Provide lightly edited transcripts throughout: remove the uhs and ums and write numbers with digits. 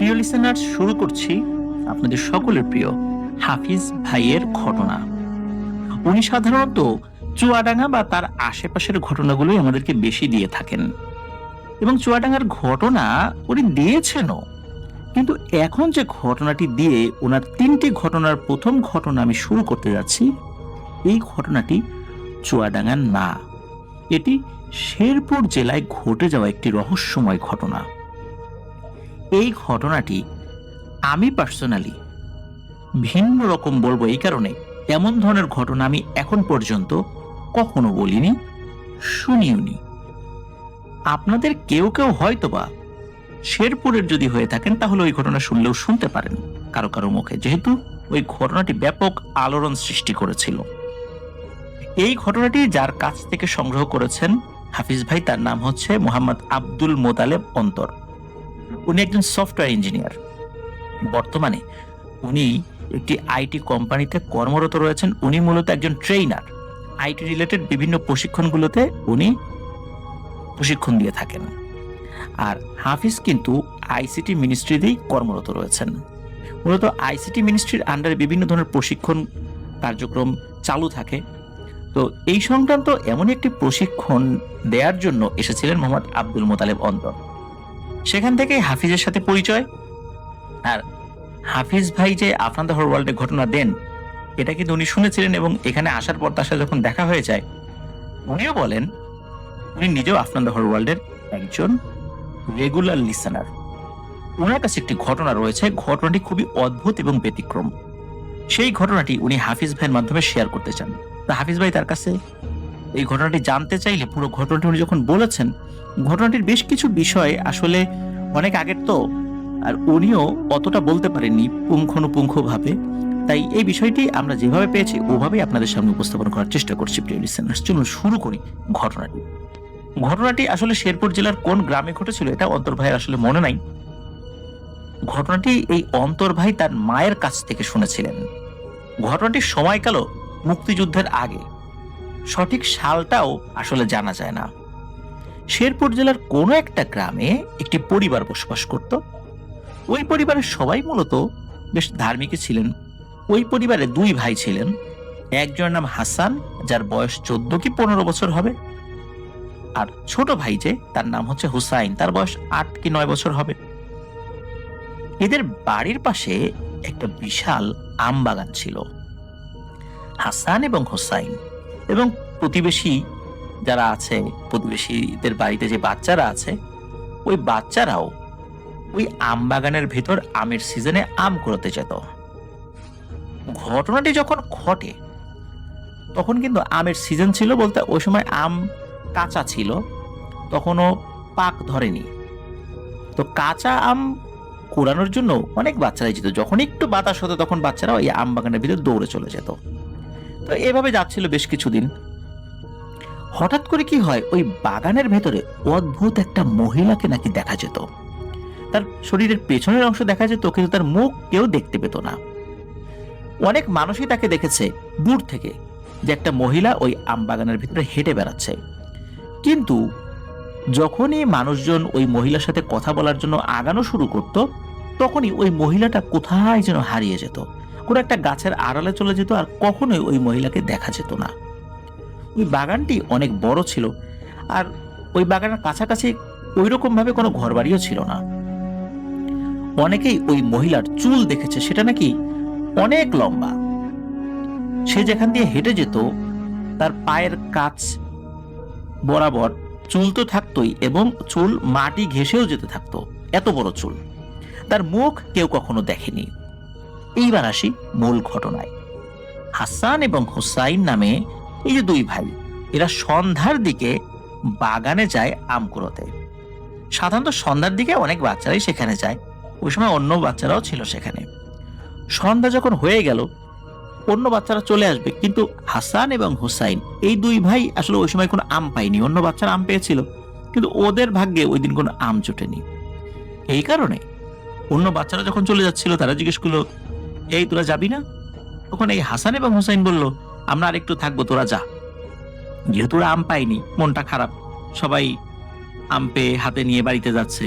প্রিয় লিসেনার, শুরু করছি আপনাদের সকলের প্রিয় হাফিজ ভাইয়ের ঘটনা। উনি সাধারণত চুয়াডাঙ্গা বা তার আশেপাশের ঘটনাগুলোই আমাদেরকে বেশি দিয়ে থাকেন এবং চুয়াডাঙ্গার ঘটনা উনি দিয়েছেনও। কিন্তু এখন যে ঘটনাটি দিয়ে ওনার 3টি ঘটনার প্রথম ঘটনা আমি শুরু করতে যাচ্ছি, এই ঘটনাটি চুয়াডাঙ্গার না, এটি শেরপুর জেলায় ঘটে যাওয়া একটি রহস্যময় ঘটনা। এই ঘটনাটি আমি পার্সোনালি ভিন্ন রকম বলবো এই কারণে, এমন ধরনের ঘটনা আমি এখন পর্যন্ত কখনো বলিনি, শুনিওনি। আপনাদের কেউ কেউ হয়তোবা শেরপুরের যদি হয়ে থাকেন তাহলে ওই ঘটনা শুনলেও শুনতে পারেন কারো কারো মুখে, যেহেতু ওই ঘটনাটি ব্যাপক আলোড়ন সৃষ্টি করেছিল। এই ঘটনাটি যার কাছ থেকে সংগ্রহ করেছেন হাফিজ ভাই, তার নাম হচ্ছে মোহাম্মদ আব্দুল মোতালেব অন্তর। উনি একজন সফটওয়্যার ইঞ্জিনিয়ার। বর্তমানে উনি একটি আইটি কোম্পানিতে কর্মরত রয়েছেন। উনি মূলত একজন ট্রেইনার। আইটি রিলেটেড বিভিন্ন প্রশিক্ষণগুলোতে উনি প্রশিক্ষণ দিয়ে থাকেন। আর হাফিজ কিন্তু আইসিটি মিনিস্ট্রিতেই কর্মরত রয়েছেন। মূলত আইসিটি মিনিস্ট্রির আন্ডারে বিভিন্ন ধরনের প্রশিক্ষণ কার্যক্রম চালু থাকে। তো এই সংক্রান্ত এমন একটি প্রশিক্ষণ দেওয়ার জন্য এসেছিলেন মোহাম্মদ আব্দুল মোতালেব অন্তর। সেখান থেকে হাফিজের সাথে পরিচয়। আর হাফিজ ভাই যে আফরান দ্য হোল ওয়ার্ল্ডে ঘটনা দেন, এটা কিন্তু উনি শুনেছিলেন এবং এখানে আসার পর তার সাথে যখন দেখা হয়ে যায়, উনিও বলেন উনি নিজেও আফরান দ্য হোল ওয়ার্ল্ডের একজন রেগুলার লিসেনার। ওনার কাছে একটি ঘটনা রয়েছে, ঘটনাটি খুবই অদ্ভুত এবং ব্যতিক্রম। সেই ঘটনাটি উনি হাফিজ ভাইয়ের মাধ্যমে শেয়ার করতে চান। তা হাফিজ ভাই তার কাছে এই ঘটনাটি জানতে চাইলে পুরো ঘটনাটি উনি যখন বলেছেন, ঘটনাটির বেশ কিছু বিষয় আসলে অনেক আগের তো, আর উনিও অতটা বলতে পারেননি পুঙ্খানুপুঙ্খ ভাবে। তাই এই বিষয়টি আমরা যেভাবে পেয়েছি ওভাবেই আপনাদের সামনে উপস্থাপন করার চেষ্টা করছি। প্রিয় লিসেনার্স, চলুন শুরু করি ঘটনাটি। ঘটনাটি আসলে শেরপুর জেলার কোন গ্রামে ঘটেছিল এটা অন্তর ভাইয়ের আসলে মনে নাই। ঘটনাটি এই অন্তর ভাই তার মায়ের কাছ থেকে শুনেছিলেন। ঘটনাটির সময়কালও মুক্তিযুদ্ধের আগে, সঠিক সালটাও আসলে জানা যায় না। শেরপুর জেলার কোনো একটা গ্রামে একটি পরিবার বসবাস করত। ওই পরিবারের সবাই মূলত বেশ ধার্মিক ছিলেন। ওই পরিবারে 2 ভাই ছিলেন। একজনের নাম হাসান, যার বয়স 14 কি 15 বছর হবে, আর ছোট ভাই যে তার নাম হচ্ছে হুসাইন, তার বয়স 8 কি 9 বছর হবে। এদের বাড়ির পাশে একটা বিশাল আম বাগান ছিল। হাসান এবং হুসাইন এবং প্রতিবেশী যারা আছে, প্রতিবেশীদের বাড়িতে যে বাচ্চারা আছে, ওই বাচ্চারাও ওই আম বাগানের ভেতর আমের সিজনে আম কুড়াতে যেত। ঘটনাটি যখন ঘটে তখন কিন্তু আমের সিজন ছিল, বলতে ওই সময় আম কাঁচা ছিল, তখনও পাক ধরেনি। তো কাঁচা আম কুড়ানোর জন্য অনেক বাচ্চারাই যেত। যখন একটু বাতাস হতো তখন বাচ্চারা ওই আম বাগানের ভিতর দৌড়ে চলে যেত। তো এভাবে যাচ্ছিল বেশ কিছুদিন। হঠাৎ করে কি হয়, ওই বাগানের ভেতরে অদ্ভুত একটা মহিলাকে নাকি দেখা যেত। তার শরীরের পেছনের অংশ দেখা যেত, কিন্তু তার মুখ কেউ দেখতে পেত না। অনেক মানুষই তাকে দেখেছে দূর থেকে, যে একটা মহিলা ওই আম বাগানের ভিতরে হেঁটে বেড়াচ্ছে। কিন্তু যখনই মানুষজন ওই মহিলার সাথে কথা বলার জন্য আগানো শুরু করত, তখনই ওই মহিলাটা কোথায় যেন হারিয়ে যেত, কোনো একটা গাছের আড়ালে চলে যেত, আর কখনোই ওই মহিলাকে দেখা যেত না। ওই বাগানটি অনেক বড় ছিল, আর ওই বাগানের কাছাকাছি ওইরকম ভাবে কোনো ঘরবাড়িও ছিল না। অনেকেই ওই মহিলার চুল দেখেছে, সেটা নাকি অনেক লম্বা। সে যেখান দিয়ে হেঁটে যেত তার পায়ের কাছ বরাবর চুল তো থাকতোই, এবং চুল মাটি ঘেঁষেও যেতে থাকতো, এত বড় চুল। তার মুখ কেউ কখনো দেখেনি। এইবার আসি মূল ঘটনায়। হাসান এবং হুসাইন নামে এই যে 2 ভাই, এরা সন্ধ্যার দিকে বাগানে যায় আম কুড়োতে। সাধারণত সন্ধ্যার দিকে অনেক বাচ্চারাই সেখানে যায়, ওই সময় অন্য বাচ্চারাও ছিল সেখানে। সন্ধ্যা যখন হয়ে গেল, অন্য বাচ্চারা চলে আসবে, কিন্তু হাসান এবং হুসাইন এই 2 ভাই আসলে ওই সময় কোনো আম পায়নি। অন্য বাচ্চারা আম পেয়েছিল, কিন্তু ওদের ভাগ্যে ওই দিন কোনো আম জোটেনি। এই কারণে অন্য বাচ্চারা যখন চলে যাচ্ছিল, তারা জিজ্ঞেস করলো, এই তোরা যাবি না? তখন এই হাসান এবং হুসাইন বলল, আমরা আরেকটু থাকবো, তোরা যা। যেহেতু ওরা আম পায়নি, মনটা খারাপ, সবাই আম পেয়ে হাতে নিয়ে বাড়িতে যাচ্ছে।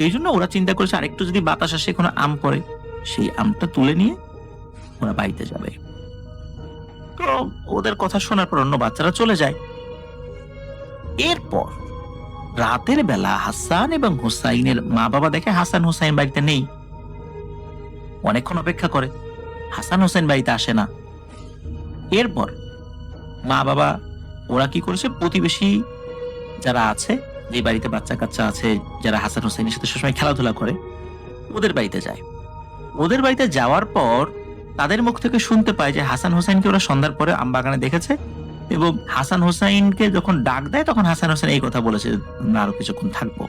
এই জন্য ওরা চিন্তা করেছে আরেকটু যদি বাতাস আসে কোনো আম পড়ে, সেই আমটা তুলে নিয়ে ওরা বাড়িতে যাবে। তো ওদের কথা শোনার পর অন্য বাচ্চারা চলে যায়। এরপর রাতের বেলা হাসান এবং হুসাইনের মা বাবা দেখে হাসান হুসাইন বাড়িতে নেই। অনেকক্ষণ অপেক্ষা করে, হাসান হুসাইন বাড়িতে আসে না। এরপর মা বাবা ওরা কি করেছে, প্রতিবেশী যারা আছে, যে বাড়িতে বাচ্চা কাচ্চা আছে, যারা হাসান হুসাইনের সাথে সবসময় খেলাধুলা করে, ওদের বাড়িতে যায়। ওদের বাড়িতে যাওয়ার পর তাদের মুখ থেকে শুনতে পায় যে হাসান হুসাইনকে ওরা সন্ধ্যার পরে আমবাগানে দেখেছে, এবং হাসান হুসাইনকে যখন ডাক দেয় তখন হাসান হুসাইন এই কথা বলেছে, আমরা আরো কিছুক্ষণ থাকবো।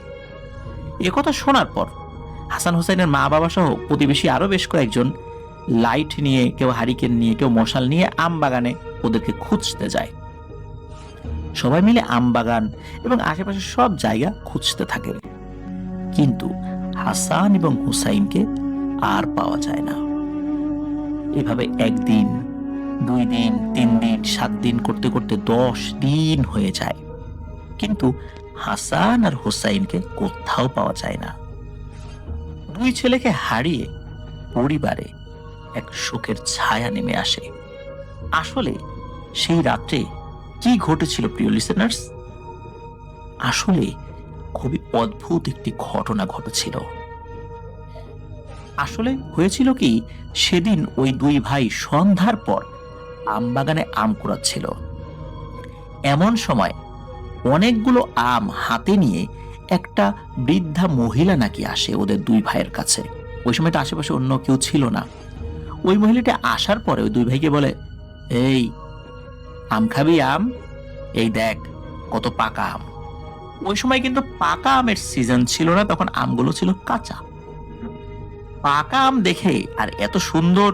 এ কথা শোনার পর হাসান হুসাইনের মা বাবা সহ প্রতিবেশী আরো বেশ কয়েকজন লাইট নিয়ে, কেউ হারিকেন নিয়ে, কেউ মশাল নিয়ে আমবাগানে ওদেরকে খুঁজতে যায়। সবাই মিলে আমবাগান এবং আশেপাশে সব জায়গা খুঁজতে থাকে, কিন্তু হাসান এবং হুসাইনকে আর পাওয়া যায় না। এভাবে 1 দিন, 2 দিন, 3 দিন, 7 দিন করতে করতে 10 দিন হয়ে যায়, কিন্তু হাসান আর হুসাইনকে কোথাও পাওয়া যায় না। 2 ছেলেকে হারিয়ে পরিবারে এক শোকের ছায়া নেমে আসে। আসলে সেই রাত্রে কি ঘটেছিল প্রিয় লিসেনার্স? আসলে খুবই অদ্ভুত একটি ঘটনা ঘটেছিল। আসলে হয়েছিল কি, সেদিন ওই 2 ভাই সন্ধ্যার পর আমবাগানে আম কুড়াচ্ছিল। এমন সময় অনেকগুলো আম হাতে নিয়ে একটা বৃদ্ধা মহিলা নাকি আসে ওদের 2 ভাইয়ের কাছে। ওই সময়টা আশেপাশে অন্য কেউ ছিল না। ওই মহিলাটা আসার পরে ওই 2 ভাইকে বলে, এই আম খাবি আম? এই দেখ কত পাকা আম। ওই সময় কিন্তু পাকা আমের সিজন ছিল না, তখন আমগুলো ছিল কাঁচা। পাকা আম দেখে, আর এত সুন্দর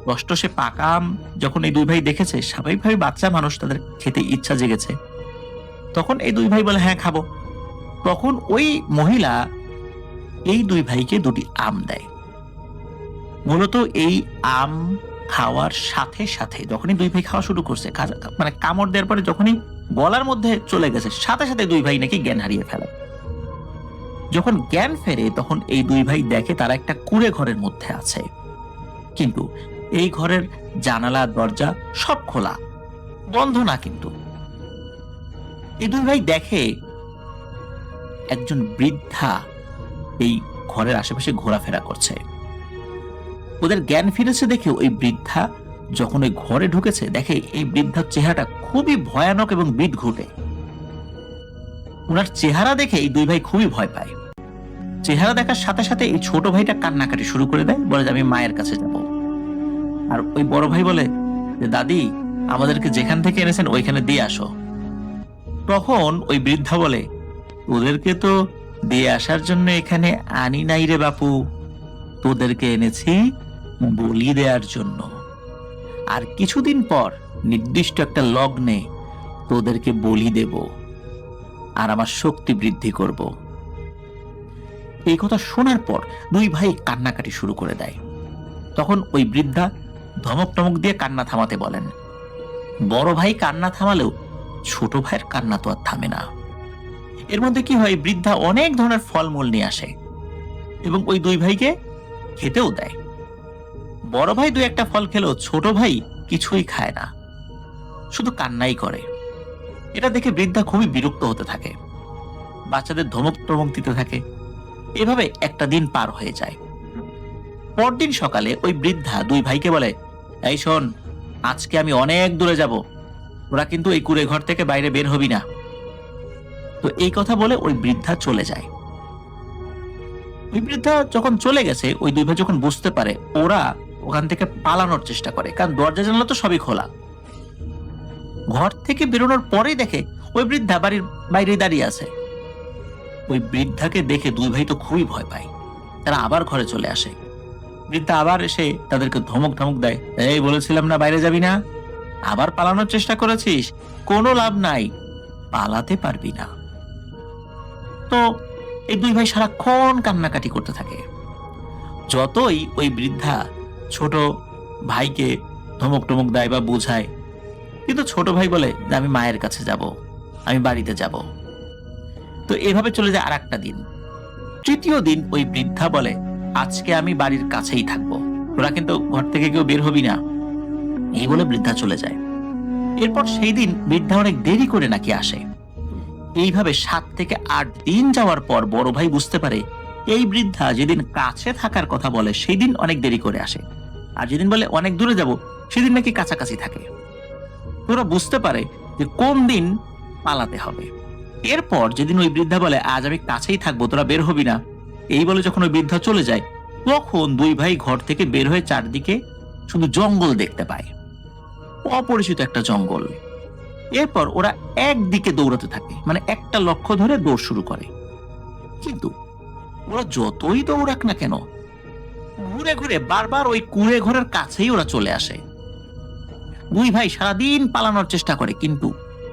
রসটসে পাকা আম যখন এই 2 ভাই দেখেছে, স্বাভাবিকভাবে বাচ্চা মানুষ, তাদের খেতে ইচ্ছা জেগেছে। তখন এই 2 ভাই বলে, হ্যাঁ খাবো। তখন ওই মহিলা এই 2 ভাইকে 2টি আম দেয়। মূলত এই আম খাওয়ার সাথে সাথে যখনই 2 ভাই খাওয়া শুরু করছে, মানে কামড় দেওয়ার পরে যখনই গলার মধ্যে চলে গেছে, সাথে সাথে 2 ভাই নাকি জ্ঞান হারিয়ে ফেলে। যখন জ্ঞান ফেরে তখন এই 2 ভাই দেখে তারা একটা কুঁড়ে ঘরের মধ্যে আছে, কিন্তু এই ঘরের জানালা দরজা সব খোলা, বন্ধ না। কিন্তু এই 2 ভাই দেখে একজন বৃদ্ধা এই ঘরের আশেপাশে ঘোরাফেরা করছে। ওদের জ্ঞান ফিরেছে দেখে ওই বৃদ্ধা যখন ওই ঘরে ঢুকেছে, দেখে এই বৃদ্ধার চেহারাটা খুবই ভয়ানক এবং বিদঘুটে। ওনার চেহারা দেখে এই 2 ভাই খুবই ভয় পায়। চেহারা দেখার সাথে সাথে এই ছোট ভাইটা কান্নাকাটি শুরু করে দেয়, বলে যে আমি মায়ের কাছে যাব। আর ওই বড় ভাই বলে যে দাদি, আমাদেরকে যেখান থেকে এনেছেন ওইখানে দিয়ে আসো। তখন ওই বৃদ্ধা বলে, ওদেরকে তো দিয়ে আসার জন্য এখানে আনি নাই রে বাপু, তোদেরকে এনেছি বলি দেওয়ার জন্য। আর কিছুদিন পর নির্দিষ্ট একটা লগ্নে তোদেরকে বলি দেব আর আমার শক্তি বৃদ্ধি করব। এই কথা শোনার পর 2 ভাই কান্নাকাটি শুরু করে দেয়। তখন ওই বৃদ্ধা ধমক টমক দিয়ে কান্না থামাতে বলেন। বড় ভাই কান্না থামালেও ছোট ভাইয়ের কান্না তো আর থামে না। এর মধ্যে কি হয়, বৃদ্ধা অনেক ধরনের ফলমূল নিয়ে আসে এবং ওই 2 ভাইকে খেতেও দেয়। বড় ভাই 2-1টা ফল খেলেও ছোট ভাই কিছুই খায় না, শুধু কান্নাই করে। এটা দেখে বৃদ্ধা খুবই বিরক্ত হতে থাকে, বাচ্চাদের ধমক টমক দিতে থাকে। এভাবে একটা দিন পার হয়ে যায়। পরদিন সকালে ওই বৃদ্ধা 2 ভাইকে বলে, এই শোন, আজকে আমি অনেক দূরে যাব, ওরা কিন্তু এই কুঁড়ে ঘর থেকে বাইরে বের হবি না। তো এই কথা বলে ওই বৃদ্ধা চলে যায়। ওই বৃদ্ধা যখন চলে গেছে, ওই 2 ভাই যখন বুঝতে পারে, ওরা ওখান থেকে পালানোর চেষ্টা করে, কারণ দরজা জানালা তো সবই খোলা। ঘর থেকে বেরোনোর পরেই দেখে ওই বৃদ্ধা বাড়ির বাইরে দাঁড়িয়ে আছে। ওই বৃদ্ধাকে দেখে 2 ভাই তো খুবই ভয় পায়। তারা আবার ঘরে চলে আসে। বৃদ্ধা আবার এসে তাদেরকে ধমক ধমক দেয়, এই বলেছিলাম না বাইরে যাবি না, আবার পালানোর চেষ্টা করেছিস, কোনো লাভ নাই, পালাতে পারবি না। তো এই 2 ভাই সারাক্ষণ কান্নাকাটি করতে থাকে। যতই ওই বৃদ্ধা ছোট ভাইকে ধমক টমক দেয় বা বোঝায়, কিন্তু ছোট ভাই বলে যে আমি মায়ের কাছে যাব, আমি বাড়িতে যাব। তো এভাবে চলে যায় আর একটা দিন। তৃতীয় দিন ওই বৃদ্ধা বলে, আজকে আমি বাড়ির কাছেই থাকবো, তোরা কিন্তু ঘর থেকে কেউ বের হবি না। এই বলে বৃদ্ধা চলে যায়। এরপর সেই দিন বৃদ্ধা অনেক দেরি করে নাকি আসে। এইভাবে 7 থেকে 8 দিন যাওয়ার পর বড় ভাই বুঝতে পারে এই বৃদ্ধা যেদিন কাছে থাকার কথা বলে সেই দিন অনেক দেরি করে আসে, আর যেদিন বলে অনেক দূরে যাব সেদিন নাকি কাছাকাছি থাকে। তোরা বুঝতে পারে যে কোন দিন পালাতে হবে। এরপর যেদিন ওই বৃদ্ধা বলে, আজ আমি কাছেই থাকবো, তোরা বের হবি না, এই বলে যখন ওই বৃদ্ধা চলে যায়, তখন দুই ভাই ঘর থেকে বের হয়ে চারদিকে শুধু জঙ্গল দেখতে পায়, অপরিচিত একটা জঙ্গল। এরপর ওরা একদিকে দৌড়াতে থাকে, মানে একটা লক্ষ্য ধরে দৌড় শুরু করে। কিন্তু ওরা যতই দৌড়াক না কেন, ঘুরে ঘুরে বারবার ওই কুঁড়ে ঘরের কাছেই ওরা চলে আসে। দুই ভাই সারাদিন পালানোর চেষ্টা করে, কিন্তু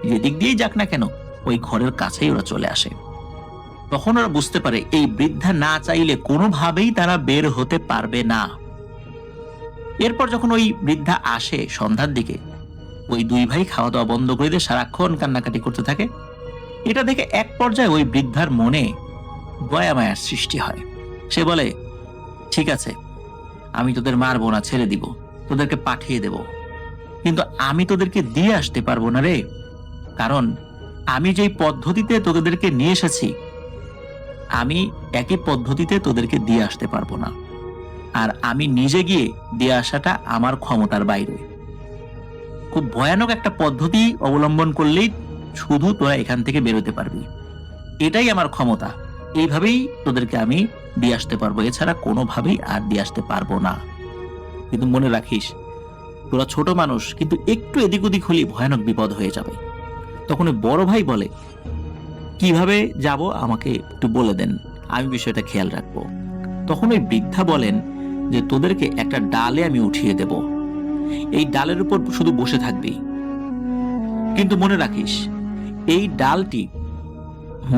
যেদিক দিয়েই যাক না কেন ওই ঘরের কাছেই ওরা চলে আসে। তখন ওরা বুঝতে পারে এই বৃদ্ধা না চাইলে কোনোভাবেই তারা বের হতে পারবে না। এরপর যখন ওই বৃদ্ধা আসে সন্ধ্যার দিকে, ওই দুই ভাই খাওয়া দাওয়া বন্ধ করে দিয়ে সারাক্ষণ কান্নাকাটি করতে থাকে। এটা দেখে এক পর্যায়ে ওই বৃদ্ধার মনে দয়া মায়ার সৃষ্টি হয়। সে বলে, ঠিক আছে, আমি তোদের মারবো না, ছেড়ে দিব, তোদেরকে পাঠিয়ে দেব, কিন্তু আমি তোদেরকে দিয়ে আসতে পারবো না রে, কারণ আমি যেই পদ্ধতিতে তোদেরকে নিয়ে এসেছি আমি একই পদ্ধতিতে তোদেরকে দিয়ে আসতে পারবো না, আর আমি নিজে গিয়ে দিয়ে আসাটা আমার ক্ষমতার বাইরে। খুব ভয়ানক একটা পদ্ধতি অবলম্বন করলেই শুধু তোরা এখান থেকে বেরোতে পারবি, এটাই আমার ক্ষমতা, এইভাবেই তোদেরকে আমি দিয়ে আসতে পারবো, এছাড়া কোনোভাবেই আর দিয়ে আসতে পারবো না। কিন্তু মনে রাখিস, তোরা ছোট মানুষ, কিন্তু একটু এদিক ওদিক হলেই ভয়ানক বিপদ হয়ে যাবে। তখন ওই বড় ভাই বলে, কিভাবে যাব আমাকে একটু বলে দেন, আমি বিষয়টা খেয়াল রাখবো। তখন ওই বৃদ্ধা বলেন যে তোদেরকে একটা ডালে আমি উঠিয়ে দেব, এই ডালের উপর শুধু বসে থাকবি, কিন্তু মনে রাখিস এই ডালটি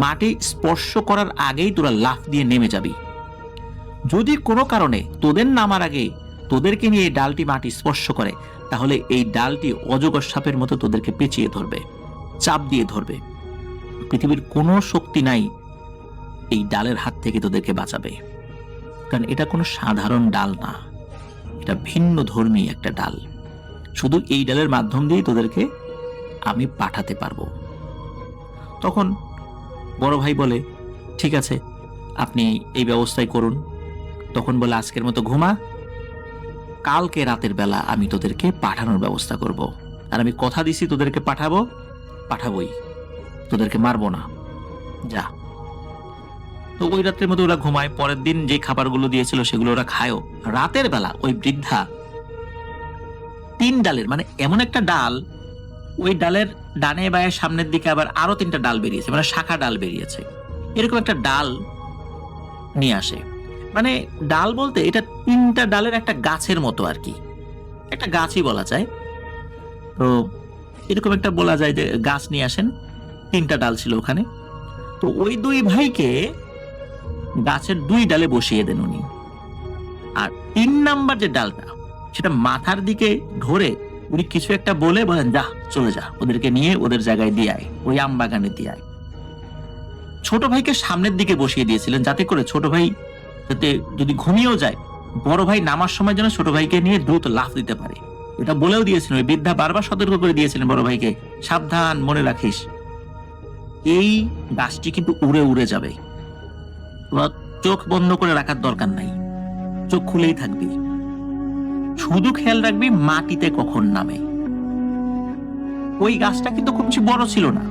মাটি স্পর্শ করার আগেই তোরা লাফ দিয়ে নেমে যাবি। যদি কোনো কারণে তোদের নামার আগে তোদেরকে নিয়ে এই ডালটি মাটি স্পর্শ করে, তাহলে এই ডালটি অজগর সাপের মতো তোদেরকে পেঁচিয়ে ধরবে, চাপ দিয়ে ধরবে। পৃথিবীর কোনো শক্তি নাই এই ডালের হাত থেকে তোদেরকে বাঁচাবে, কারণ এটা কোনো সাধারণ ডাল না, এটা ভিন্ন ধর্মী একটা ডাল। শুধু এই ডালের মাধ্যম দিয়ে তোদেরকে আমি পাঠাতে পারবো। তখন বড় ভাই বলে, ঠিক আছে, আপনি এই ব্যবস্থাই করুন। তখন বলে, আজকের মতো ঘুমা, কালকে রাতের বেলা আমি তোদেরকে পাঠানোর ব্যবস্থা করব, আর আমি কথা দিছি তোদেরকে পাঠাবোই, তোদেরকে মারবো না, যা। তো ওই রাত্রের মধ্যে ওরা ঘুমায়। পরের দিন যে খাবারগুলো দিয়েছিল সেগুলো ওরা খায়ও। রাতের বেলা ওই বৃদ্ধা 3 ডালের, মানে এমন একটা ডাল, ওই ডালের ডানে বায়ে সামনের দিকে আবার আরো 3টা ডাল বেরিয়েছে, মানে শাখা ডাল বেরিয়েছে, এরকম একটা ডাল নিয়ে আসে। মানে ডাল বলতে এটা 3টা ডালের একটা গাছের মতো আর কি, একটা গাছই বলা যায়। তো এরকম একটা বলা যায় যে গাছ নিয়ে আসেন, 3টা ডাল ছিল ওখানে। তো ওই দুই ভাইকে গাছের 2 ডালে বসিয়ে দেন উনি, আর 3 নাম্বার যে ডালটা সেটা মাথার দিকে ধরে উনি কিছু একটা বলেন, যা চলে যা, ওদেরকে নিয়ে ওদের জায়গায় দিয়ে আয়, ওই আম বাগানে দিয়ে আয়। ছোট ভাইকে সামনের দিকে বসিয়ে দিয়েছিলেন, যাতে করে ছোট ভাই যাতে যদি ঘুমিয়েও যায়, বড় ভাই নামার সময় যেন ছোট ভাইকে নিয়ে দ্রুত লাফ দিতে পারে। এটা বলেও দিয়েছিলেন, ওই বৃদ্ধা বারবার সতর্ক করে দিয়েছিলেন বড় ভাইকে, সাবধান, মনে রাখিস এই গাছটি কিন্তু উড়ে উড়ে যাবে, চোখ বন্ধ করে রাখার দরকার নাই, চোখ খুলেই থাকবি, শুধু খেয়াল রাখবি মাটিতে কখন নামে। ওই গাছটা কিন্তু খুব বেশি বড় ছিল না,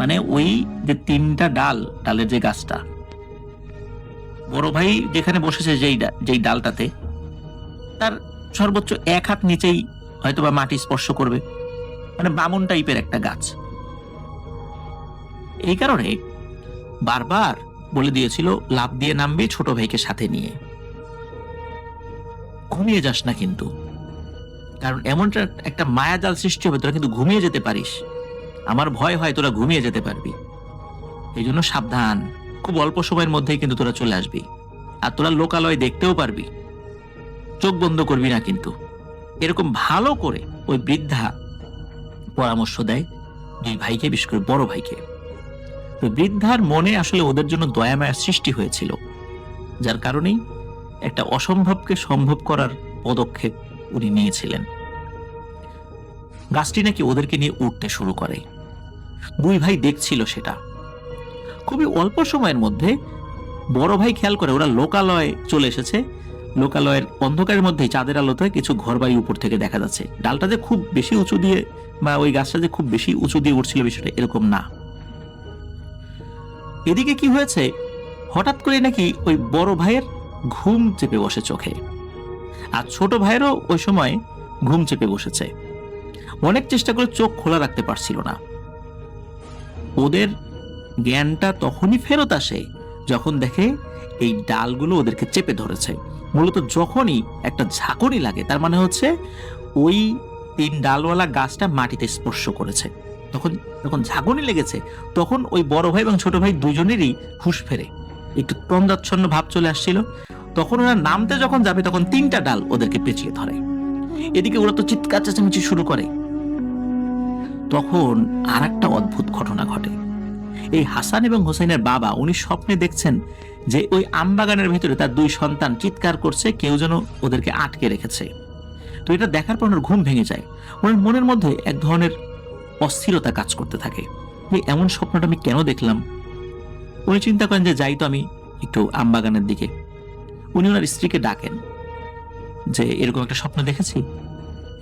মানে ওই যে 3টা ডালের যে গাছটা, বড় ভাই যেখানে বসেছে যেই ডালটাতে, তার সর্বোচ্চ 1 হাত নিচেই হয়তোবা মাটি স্পর্শ করবে, মানে বামন টাইপের একটা গাছ। এই কারণে বারবার বলে দিয়েছিল লাফ দিয়ে নামবি ছোট ভাইকে সাথে নিয়ে, ঘুমিয়ে যাস না কিন্তু, কারণ এমন একটা মায়াজাল সৃষ্টি হবে, তোরা কিন্তু ঘুমিয়ে যেতে পারিস, আমার ভয় হয় তোরা ঘুমিয়ে যেতে পারবি, এই জন্য সাবধান, খুব অল্প সময়ের মধ্যেই কিন্তু তোরা চলে আসবি, আর তোরা লোকালয় দেখতেও পারবি, চোখ বন্ধ করবি না কিন্তু। এরকম ভালো করে ওই বৃদ্ধা পরামর্শ দেয় 2 ভাইকে, বিশেষ করে বড় ভাইকে। তো বৃদ্ধার মনে আসলে ওদের জন্য দয়া মায়ার সৃষ্টি হয়েছিল, যার কারণেই একটা অসম্ভবকে সম্ভব করার পদক্ষেপ উনি নিয়েছিলেন। গাছটি নাকি ওদেরকে নিয়ে উঠতে শুরু করে। দুই ভাই দেখছিল সেটা। খুবই অল্প সময়ের মধ্যে বড় ভাই খেয়াল করে ওরা লোকালয়ে চলে এসেছে। লোকালয়ের অন্ধকারের মধ্যেই চাঁদের আলোতে কিছু ঘরবাড়ি উপর থেকে দেখা যাচ্ছে। ডালটা যে খুব বেশি উঁচু দিয়ে বা ওই গাছটা যে খুব বেশি উঁচু দিয়ে উঠছিল বিষয়টা এরকম না। এদিকে কি হয়েছে, হঠাৎ করে নাকি ওই বড় ভাইয়ের ঘুম চেপে বসে চোখে, আর ছোট ভাইয়েরও ওই সময় ঘুম চেপে বসেছে। অনেক চেষ্টা করে চোখ খোলা রাখতে পারছিল না। ওদের জ্ঞানটা তখনই ফেরত আসে যখন দেখে এই ডালগুলো ওদেরকে চেপে ধরেছে। মূলত যখনই একটা ঝাঁকুনি লাগে তার মানে হচ্ছে ওই 3 ডালওয়ালা গাছটা মাটিতে স্পর্শ করেছে। যখন ঝাঁকুনি লেগেছে তখন ওই বড় ভাই এবং ছোট ভাই দুজনেরই হুঁশ ফেরে, একটু তন্দ্রাচ্ছন্ন ভাব চলে আসছিল। তখন ওরা নামতে যখন যাবে তখন 3টা ডাল ওদেরকে পেঁচিয়ে ধরে। এদিকে ওরা তো চিৎকার চেঁচামেচি শুরু করে। তখন আর একটা অদ্ভুত ঘটনা ঘটে। এই হাসান এবং হোসেনের বাবা উনি স্বপ্নে দেখছেন যে ওই আমবাগানের ভিতরে তার 2 সন্তান চিৎকার করছে, কেউ যেন ওদেরকে আটকে রেখেছে। তো এটা দেখার পর ওনার ঘুম ভেঙে যায়। ওনার মনের মধ্যে এক ধরনের অস্থিরতা কাজ করতে থাকে, যে এমন স্বপ্নটা আমি কেন দেখলাম। উনি চিন্তা করেন যে যাই তো আমি একটু আমবাগানের দিকে। উনি ওনার স্ত্রীকে ডাকেন যে এরকম একটা স্বপ্ন দেখেছি,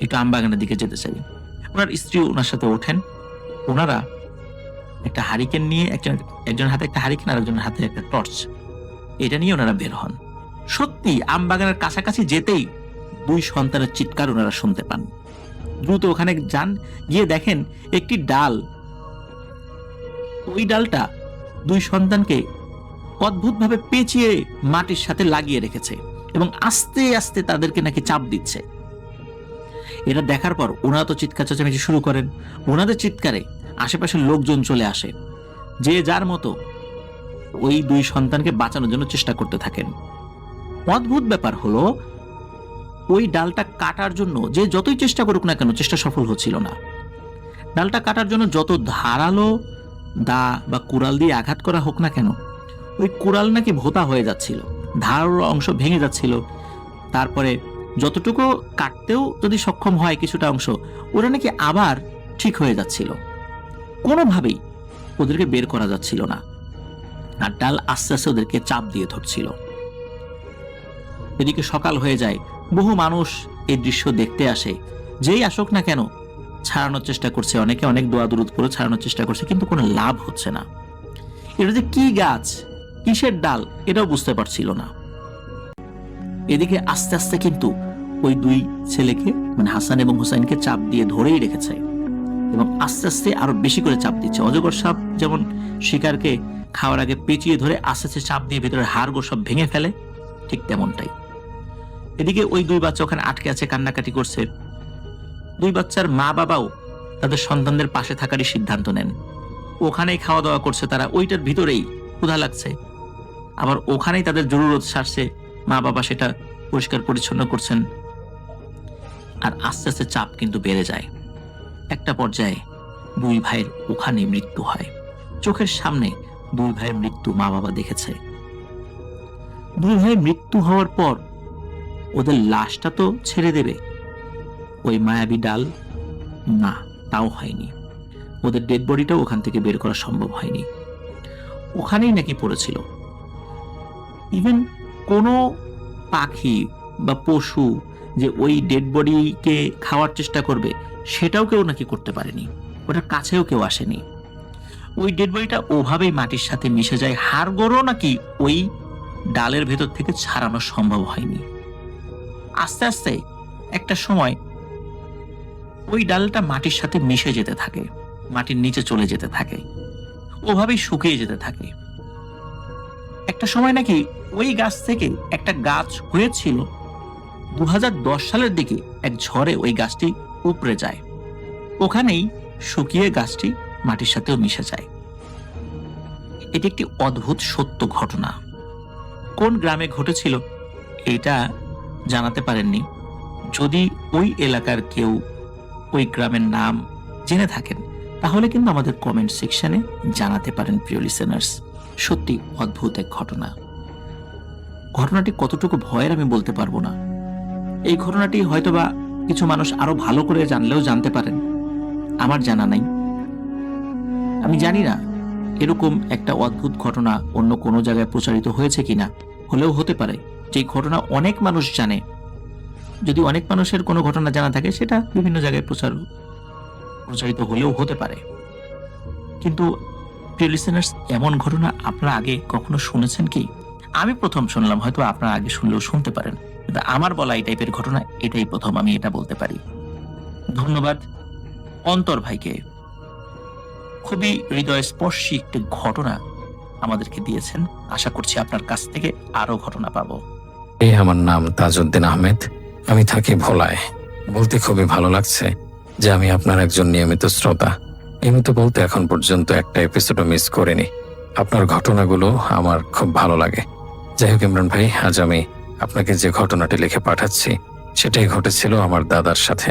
একটু আমবাগানের দিকে যেতে চাই। ওনার স্ত্রী ওনার সাথে ওঠেন। ওনারা একটা হারিকেন নিয়ে, একজন হাতে একটা হারিকেন আর একজনের হাতে একটা টর্চ, এটা নিয়ে ওনারা বের হন। সত্যি আমবাগানের কাছাকাছি যেতেই 2 সন্তানের চিৎকার ওনারা শুনতে পান। দ্রুত ওখানে যান, গিয়ে দেখেন একটি ডাল, ওই ডালটা 2 সন্তানকে অদ্ভুতভাবে পেঁচিয়ে মাটির সাথে লাগিয়ে রেখেছে এবং আস্তে আস্তে তাদেরকে নাকি চাপ দিচ্ছে। এটা দেখার পর ওনারা তো চিৎকার চেঁচামেচি শুরু করেন। ওনাদের চিৎকারে আশেপাশের লোকজন চলে আসে, যে যার মতো ওই 2 সন্তানকে বাঁচানোর জন্য চেষ্টা করতে থাকেন। অদ্ভুত ব্যাপার হলো, ওই ডালটা কাটার জন্য যে যতই চেষ্টা করুক না কেন চেষ্টা সফল হচ্ছিল না। ডালটা কাটার জন্য যত ধারালো দা বা কুড়াল দিয়ে আঘাত করা হোক না কেন, ওই কুড়াল নাকি ভোঁতা হয়ে যাচ্ছিল, ধারালো অংশ ভেঙে যাচ্ছিল। তারপরে যতটুকু কাটতেও যদি সক্ষম হয় কিছুটা অংশ, ওরা নাকি আবার ঠিক হয়ে যাচ্ছিল। কোনোভাবেই ওদেরকে বের করা যাচ্ছিল না, আর ডাল আস্তে আস্তে ওদেরকে চাপ দিয়ে ধরছিল। এদিকে সকাল হয়ে যায়। বহু মানুষ এই দৃশ্য দেখতে আসে। যেই আসুক না কেন ছাড়ানোর চেষ্টা করছে, অনেকে অনেক দোয়া দুরুদ করে ছাড়ানোর চেষ্টা করছে, কিন্তু কোনো লাভ হচ্ছে না। এটা যে কি গাছ, কিসের ডাল, এটাও বুঝতে পারছিল না। এদিকে আস্তে আস্তে কিন্তু ওই 2 ছেলেকে মানে হাসান এবং হুসাইনকে চাপ দিয়ে ধরেই রেখেছে এবং আস্তে আস্তে আরো বেশি করে চাপ দিচ্ছে। অজগর সাপ যেমন শিকারকে খাওয়ার আগে পেঁচিয়ে ধরে আস্তে আস্তে চাপ দিয়ে ভেতরে হাড়গোড় সব ভেঙে ফেলে, ঠিক তেমনটাই। এদিকে ওই 2 বাচ্চা ওখানে আটকে আছে, কান্নাকাটি করছে। 2 বাচ্চার মা বাবাও তাদের সন্তানদের পাশে থাকারই সিদ্ধান্ত নেন। ওখানেই খাওয়া দাওয়া করছে তারা, ওইটার ভিতরেই ক্ষুধা লাগছে, আবার ওখানেই তাদের জরুরত সারছে, মা বাবা সেটা পরিষ্কার পরিচ্ছন্ন করছেন। আর আস্তে আস্তে চাপ কিন্তু বেড়ে যায়। একটা পর্যায়ে 2 ভাইয়ের ওখানে মৃত্যু হয়। চোখের সামনে 2 ভাইয়ের মৃত্যু মা বাবা দেখেছে। 2 ভাইয়ের মৃত্যু হওয়ার পর ওদের লাশটা তো ছেড়ে দেবে, ওই মায়াবী ডাল না, তাও হয়নি। ওদের ডেড বডিটাও ওখান থেকে বের করা সম্ভব হয়নি, ওখানেই নাকি পড়েছিল। ইভেন কোনো পাখি বা পশু যে ওই ডেড বডিকে খাওয়ার চেষ্টা করবে সেটাও কেউ নাকি করতে পারেনি, ওটার কাছেও কেউ আসেনি। ওই ডেড বডিটা ওভাবেই মাটির সাথে মিশে যায়, হাড়গোড়ও নাকি ওই ডালের ভেতর থেকে ছাড়ানো সম্ভব হয়নি। আস্তে আস্তে একটা সময় ওই ডালটা মাটির সাথে মিশে যেতে থাকে, মাটির নিচে চলে যেতে থাকে, ওভাবেই শুকিয়ে যেতে থাকে। একটা সময় নাকি ওই গাছ থেকে একটা গাছ হয়েছিল। 2010 সালের দিকে এক ঝড়ে ওই গাছটি উপড়ে যায়, ওখানেই শুকিয়ে গাছটি মাটির সাথেও মিশে যায়। এটি একটি অদ্ভুত সত্য ঘটনা। কোন গ্রামে ঘটেছিল এটা জানাতে পারেননি। যদি ওই এলাকার কেউ ওই গ্রামের নাম জেনে থাকেন তাহলে কিন্তু আমাদের কমেন্ট সেকশনে জানাতে পারেন প্রিয় লিসেনার্স। সত্যি অদ্ভুত এক ঘটনা। ঘটনাটি কতটুকু ভয়ের আমি বলতে পারবো না। এই ঘটনাটি হয়তোবা কিছু মানুষ আরো ভালো করে জানলেও জানতে পারেন, আমার জানা নাই। আমি জানি না এরকম একটা অদ্ভুত ঘটনা অন্য কোনো জায়গায় প্রচারিত হয়েছে কিনা, হলেও হতে পারে যে ঘটনা অনেক মানুষ জানে। যদি অনেক মানুষের কোনো ঘটনা জানা থাকে সেটা বিভিন্ন জায়গায় প্রচারিত হলেও হতে পারে। কিন্তু প্রিয় লিসেনার্স, এমন ঘটনা আপনারা আগে কখনো শুনেছেন কি? আমি প্রথম শুনলাম, হয়তো আপনারা আগে শুনলেও শুনতে পারেন, কিন্তু আমার বলা এই টাইপের ঘটনা এটাই প্রথম, আমি এটা বলতে পারি। ধন্যবাদ অন্তর ভাইকে, খুবই হৃদয়স্পর্শী একটি ঘটনা আমাদেরকে দিয়েছেন। আশা করছি আপনার কাছ থেকে আরো ঘটনা পাবো। আমার নাম তাজউদ্দিন আহমেদ, আমি থাকি ভোলায়। বলতে খুবই ভালো লাগছে যে আমি আপনার একজন নিয়মিত শ্রোতা। নিয়মিত বলতে এখন পর্যন্ত একটা এপিসোডও মিস করিনি। আপনার ঘটনাগুলো আমার খুব ভালো লাগে। যাই হোক ইমরান ভাই, আজ আমি আপনাকে যে ঘটনাটি লিখে পাঠাচ্ছি সেটাই ঘটেছিল আমার দাদার সাথে।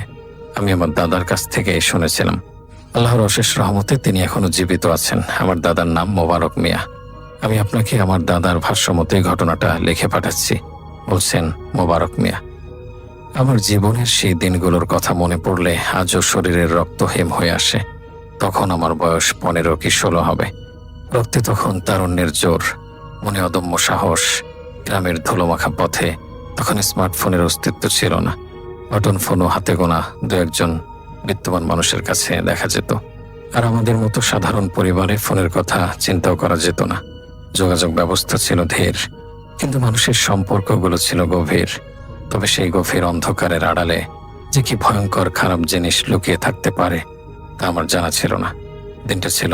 আমি আমার দাদার কাছ থেকে শুনেছিলাম। আল্লাহর অশেষ রহমতে তিনি এখনো জীবিত আছেন। আমার দাদার নাম মোবারক মিয়া। আমি আপনাকে আমার দাদার ভাষ্যমতে ঘটনাটা লিখে পাঠাচ্ছি। বলছেন মোবারক মিয়া, আমার জীবনের সেই দিনগুলোর কথা মনে পড়লে আজও শরীরের রক্ত হিম হয়ে আসে। তখন আমার বয়স 15 কি 16 হবে। রক্তে তখন তারুণ্যের জোর, মনে অদম্য সাহস। গ্রামের ধুলোমাখা পথে তখন স্মার্টফোনের অস্তিত্ব ছিল না। বাটন ফোনও হাতে গোনা দু একজন বিত্তবান মানুষের কাছে দেখা যেত। আর আমাদের মতো সাধারণ পরিবারে ফোনের কথা চিন্তাও করা যেত না। যোগাযোগ ব্যবস্থা ছিল ধীর, কিন্তু মানুষের সম্পর্কগুলো ছিল গভীর। তবে সেই গভীর অন্ধকারের আড়ালে যে কি ভয়ঙ্কর খারাপ জিনিস লুকিয়ে থাকতে পারে তা আমার জানা ছিল না। দিনটা ছিল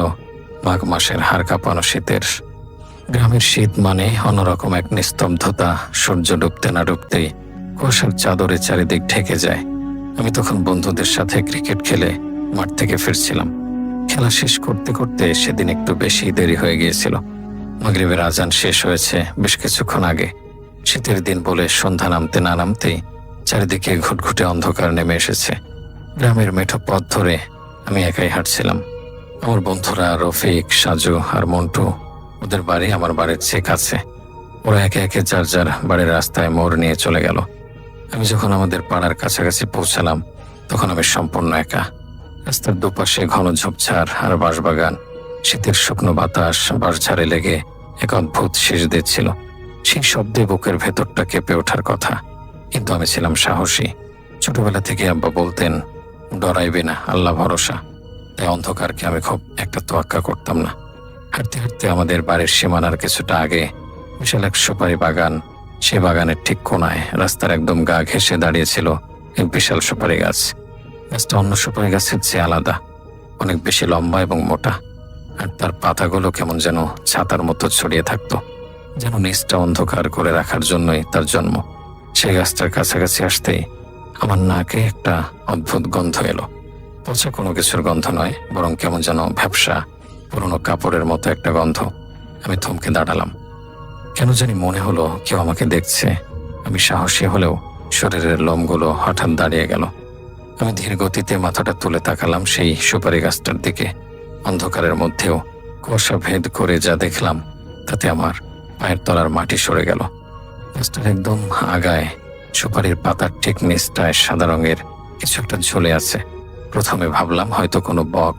মাঘ মাসের হাড় কাঁপানো শীতের। গ্রামের শীত মানে অন্যরকম এক নিস্তব্ধতা। সূর্য ডুবতে না ডুবতেই কুয়াশার চাদরে চারিদিক ঢেকে যায়। আমি তখন বন্ধুদের সাথে ক্রিকেট খেলে মাঠ থেকে ফিরছিলাম। খেলা শেষ করতে করতে সেদিন একটু বেশি দেরি হয়ে গিয়েছিল। মাগরিবের আজান শেষ হয়েছে বেশ কিছুক্ষণ আগে। শীতের দিন বলে সন্ধ্যা নামতে না নামতেই চারিদিকে ঘুটঘুটে অন্ধকার নেমে এসেছে। গ্রামের মেঠো পথ ধরে আমি একাই হাঁটছিলাম। আমার বন্ধুরা রফিক, সাজু আর মন্টু, ওদের বাড়ি আমার বাড়ির চেয়ে কাছে। ওরা একে একে যার যার বাড়ির রাস্তায় মোড় নিয়ে চলে গেল। আমি যখন আমাদের পাড়ার কাছাকাছি পৌঁছালাম তখন আমি সম্পূর্ণ একা। রাস্তার দুপাশে ঘন ঝোপঝাড় আর বাঁশবাগান। শীতের শুকনো বাতাস বাঁশঝাড়ে লেগে এক অদ্ভুত শীষ দিচ্ছিল। সেই শব্দে বুকের ভেতরটা কেঁপে ওঠার কথা, কিন্তু আমি ছিলাম সাহসী। ছোটবেলা থেকে আব্বা বলতেন, ডরাইবে না, আল্লাহ ভরসা। তাই অন্ধকারকে আমি খুব একটা তোয়াক্কা করতাম না। হাঁটতে হাঁটতে আমাদের বাড়ির সীমানার কিছুটা আগে বিশাল এক সুপারি বাগান। সে বাগানের ঠিক কোনায় রাস্তার একদম গা ঘেঁষে দাঁড়িয়েছিল এক বিশাল সুপারি গাছ। গাছটা অন্য সুপারি গাছের চেয়ে আলাদা, অনেক বেশি লম্বা এবং মোটা। আর তার পাতাগুলো কেমন যেন ছাতার মতো ছড়িয়ে থাকতো, যেন নিচটা অন্ধকার করে রাখার জন্যই তার জন্ম। সেই গাছটার কাছাকাছি আসতেই আমার নাকে একটা অদ্ভুত গন্ধ এলো। পচা কোনো কিছুর গন্ধ নয়, বরং কেমন যেন ভ্যাপসা পুরনো কাপড়ের মতো একটা গন্ধ। আমি থমকে দাঁড়ালাম। কেন জানি মনে হলো কেউ আমাকে দেখছে। আমি সাহসী হলেও শরীরের লোমগুলো হঠাৎ দাঁড়িয়ে গেল। আমি ধীর গতিতে মাথাটা তুলে তাকালাম সেই সুপারি গাছটার দিকে। অন্ধকারের মধ্যেও কুয়াশা ভেদ করে যা দেখলাম তাতে আমার পায়ের তলার মাটি সরে গেল। গাছটার একদম আগায় সুপারির পাতার ঠিক নিচটায় সাদা রঙের কিছু একটা ঝুলে আছে। প্রথমে ভাবলাম হয়তো কোনো বক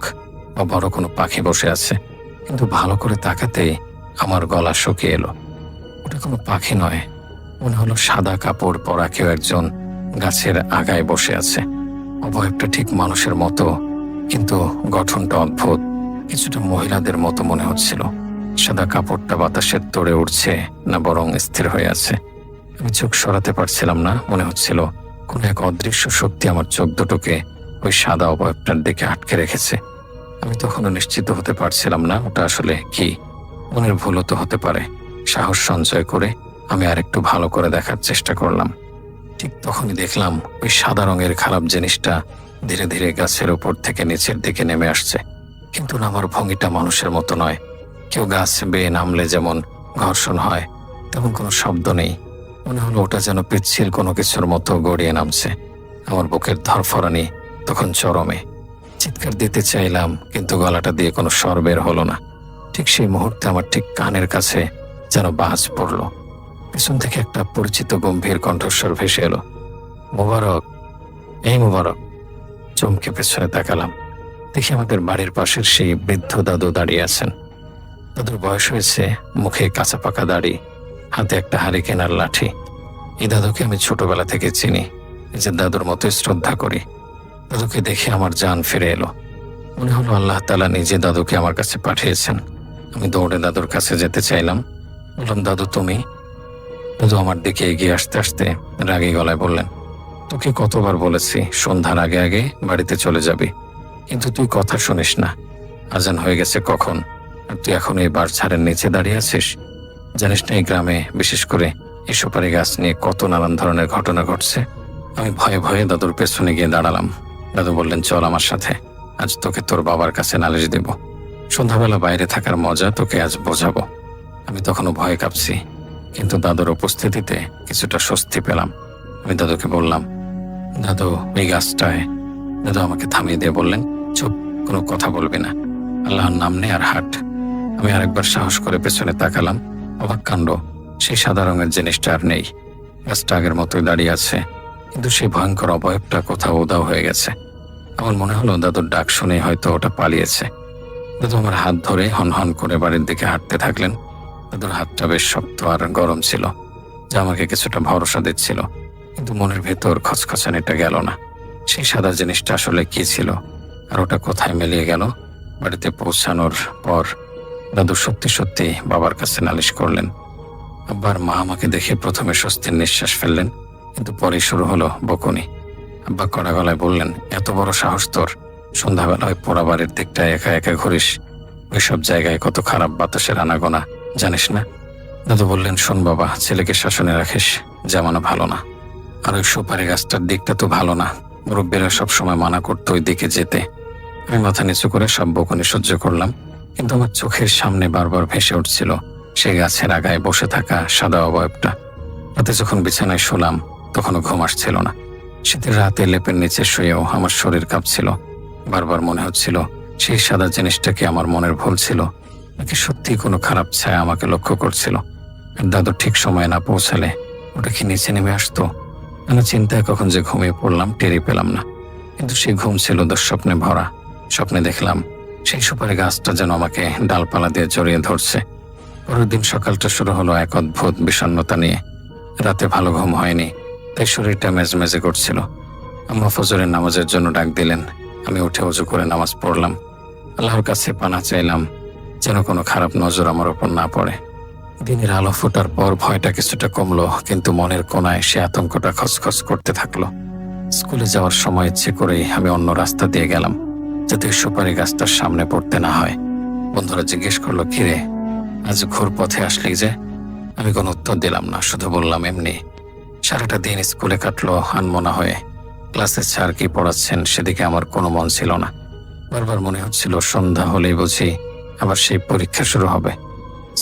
বা বড় কোনো পাখি বসে আছে, কিন্তু ভালো করে তাকাতেই আমার গলা শুকিয়ে এলো। ওটা কোনো পাখি নয়, মনে হলো সাদা কাপড় পরা কেউ একজন গাছের আগায় বসে আছে। অবয়বটা ঠিক মানুষের মতো, কিন্তু গঠনটা অদ্ভুত, কিছুটা মহিলাদের মতো মনে হচ্ছিল। সাদা কাপড়টা বাতাসের তোড়ে উঠছে না বরং স্থির হয়ে আছে। আমি চোখ সরাতে পারছিলাম না। মনে হচ্ছিল কোনো এক অদৃশ্য শক্তি আমার চোখ দুটোকে ওই সাদা অবয়বটার দিকে আটকে রেখেছে। আমি তখনও নিশ্চিত হতে পারছিলাম না ওটা আসলে কি। মনের ভুলও তো হতে পারে। সাহস সঞ্চয় করে আমি আরেকটু ভালো করে দেখার চেষ্টা করলাম। ঠিক তখনই দেখলাম ওই সাদা রঙের খারাপ জিনিসটা ধীরে ধীরে গাছের উপর থেকে নিচের দিকে নেমে আসছে। কিন্তু নামার ভঙ্গিটা মানুষের মতো নয়। কেউ গাছ বেয়ে নামলে যেমন ঘর্ষণ হয় তেমন কোনো শব্দ নেই। মনে হলো ওটা যেন পিচ্ছিল কোনো কিছুর মতো গড়িয়ে নামছে। আমার বুকের ধরফরানি তখন চরমে। চিৎকার দিতে চাইলাম, কিন্তু গলাটা দিয়ে কোনো স্বর বের হলো না। ঠিক সেই মুহূর্তে আমার ঠিক কানের কাছে যেন বাজ পড়ল। পেছন থেকে একটা পরিচিত গম্ভীর কণ্ঠস্বর ভেসে এলো, মোবারক, এই মোবারক। চমকে পেছনে তাকালাম, দেখি আমাদের বাড়ির পাশের সেই বৃদ্ধ দাদু দাঁড়িয়ে আছেন। দাদুর বয়স হয়েছে, মুখে কাঁচা পাকা দাড়ি, হাতে একটা হারিকেন আর লাঠি। এই দাদুকে আমি ছোটবেলা থেকে চিনি, নিজের দাদুর মতোই শ্রদ্ধা করি। দাদুকে দেখে আমার জান ফিরে এলো। মনে হলো আল্লাহ তাআলা নিজে দাদুকে আমার কাছে পাঠিয়েছেন। আমি দৌড়ে দাদুর কাছে যেতে চাইলাম, বললাম, দাদু তুমি? দাদু আমার দিকে এগিয়ে আসতে আসতে রাগী গলায় বললেন, তোকে কতবার বলেছি সন্ধ্যার আগে আগে বাড়িতে চলে যাবি, কিন্তু তুই কথা শুনিস না। আজান হয়ে গেছে কখন, আর তুই এখন এই বাড়ঝাড়ের নিচে দাঁড়িয়ে আছিস? জানিস না এই গ্রামে, বিশেষ করে এই সুপারি গাছ নিয়ে কত নানান ধরনের ঘটনা ঘটছে? আমি ভয়ে ভয়ে দাদুর পেছনে গিয়ে দাঁড়ালাম। দাদু বললেন, চল আমার সাথে, আজ তোকে তোর বাবার কাছে নালিশ দেব। সন্ধ্যাবেলা বাইরে থাকার মজা তোকে আজ বোঝাবো। আমি তখনও ভয়ে কাঁপছি, কিন্তু দাদুর উপস্থিতিতে কিছুটা স্বস্তি পেলাম। আমি দাদুকে বললাম, দাদু এই গাছটায়। দাদু আমাকে থামিয়ে দিয়ে বললেন, চুপ, কোনো কথা বলবি না, আল্লাহর নাম নে আর হাঁট। আমি আরেকবার সাহস করে পেছনে তাকালাম। অবাক কাণ্ড, সেই সাদা রঙের জিনিসটা আর নেই। গাছটা আগের মতোই দাঁড়িয়ে আছে, কিন্তু সেই ভয়ঙ্কর অবয়বটা কোথাও উধাও হয়ে গেছে। আমার মনে হলো দাদুর ডাক শুনেই হয়তো ওটা পালিয়েছে। দাদু আমার হাত ধরে হনহন করে বাড়ির দিকে হাঁটতে থাকলেন। দাদুর হাতটা বেশ শক্ত আর গরম ছিল, যা আমাকে কিছুটা ভরসা দিচ্ছিল, কিন্তু মনের ভেতর খচখচানিটা গেল না। সেই সাদা জিনিসটা আসলে কি ছিল, আর ওটা কোথায় মিলিয়ে গেল? বাড়িতে পৌঁছানোর পর দাদু সত্যি সত্যি বাবার কাছে নালিশ করলেন। আব্বার মা আমাকে দেখে প্রথমে স্বস্তির নিঃশ্বাস ফেললেন, কিন্তু পরে শুরু হলো বকুনি। আব্বা কড়া গলায় বললেন, এত বড় সাহস তোর, সন্ধ্যাবেলায় পোড়া বাড়ির দিকটায় একা একা ঘুরিস? ওইসব জায়গায় কত খারাপ বাতাসের আনাগোনা, জানিস না? দাদু বললেন, শোন বাবা, ছেলেকে শাসনে রাখিস, জামানো ভালো না। আর ওই সুপারি গাছটার দিকটা তো ভালো না, মুরব্বীরা সবসময় মানা করতো ওই দিকে যেতে। আমি মাথা নিচু করে সব বকুনি সহ্য করলাম, কিন্তু আমার চোখের সামনে বারবার ভেসে উঠছিল সেই গাছের আগায় বসে থাকা সাদা অবয়বটা। রাতে যখন বিছানায় শুলাম তখনও ঘুম আসছিল না। শীতের রাতে লেপের নিচে শুয়েও আমার শরীর কাঁপছিল। বারবার মনে হচ্ছিল সেই সাদা জিনিসটাকে আমার মনের ভুল ছিল, নাকি সত্যি কোনো খারাপ ছায়া আমাকে লক্ষ্য করছিল। আর দাদু ঠিক সময়ে না পৌঁছালে ওটা কি নিচে নেমে আসতো? আমি চিন্তায় কখন যে ঘুমিয়ে পড়লাম টেরই পেলাম না। কিন্তু সেই ঘুম ছিল দুঃস্বপ্নে ভরা। স্বপ্নে দেখলাম সেই সুপারি গাছটা যেন আমাকে ডালপালা দিয়ে জড়িয়ে ধরছে। পরের দিন সকালটা শুরু হলো এক অদ্ভুত বিষণ্ণতা নিয়ে। রাতে ভালো ঘুম হয়নি, তাই শরীরটা মেজমেজে করছিল। আম্মা ফজরের নামাজের জন্য ডাক দিলেন। আমি উঠে ওযু করে নামাজ পড়লাম। আল্লাহর কাছে পানা চাইলাম যেন কোনো খারাপ নজর আমার ওপর না পড়ে। দিনের আলো ফোটার পর ভয়টা কিছুটা কমলো, কিন্তু মনের কোণায় সে আতঙ্কটা খচখচ করতে থাকলো। স্কুলে যাওয়ার সময় ইচ্ছে করেই আমি অন্য রাস্তা দিয়ে গেলাম, যাতে সুপারি গাছটার সামনে পড়তে না হয়। বন্ধুরা জিজ্ঞেস করলো, কিরে আজ ঘোর পথে আসলি যে? আমি কোনো উত্তর দিলাম না, শুধু বললাম, এমনি। সারাটা দিন স্কুলে কাটলো আনমনা হয়ে। ক্লাসে স্যার কি পড়াচ্ছেন সেদিকে আমার কোনো মন ছিল না। বারবার মনে হচ্ছিল সন্ধ্যা হলেই বুঝি আবার সেই পরীক্ষা শুরু হবে।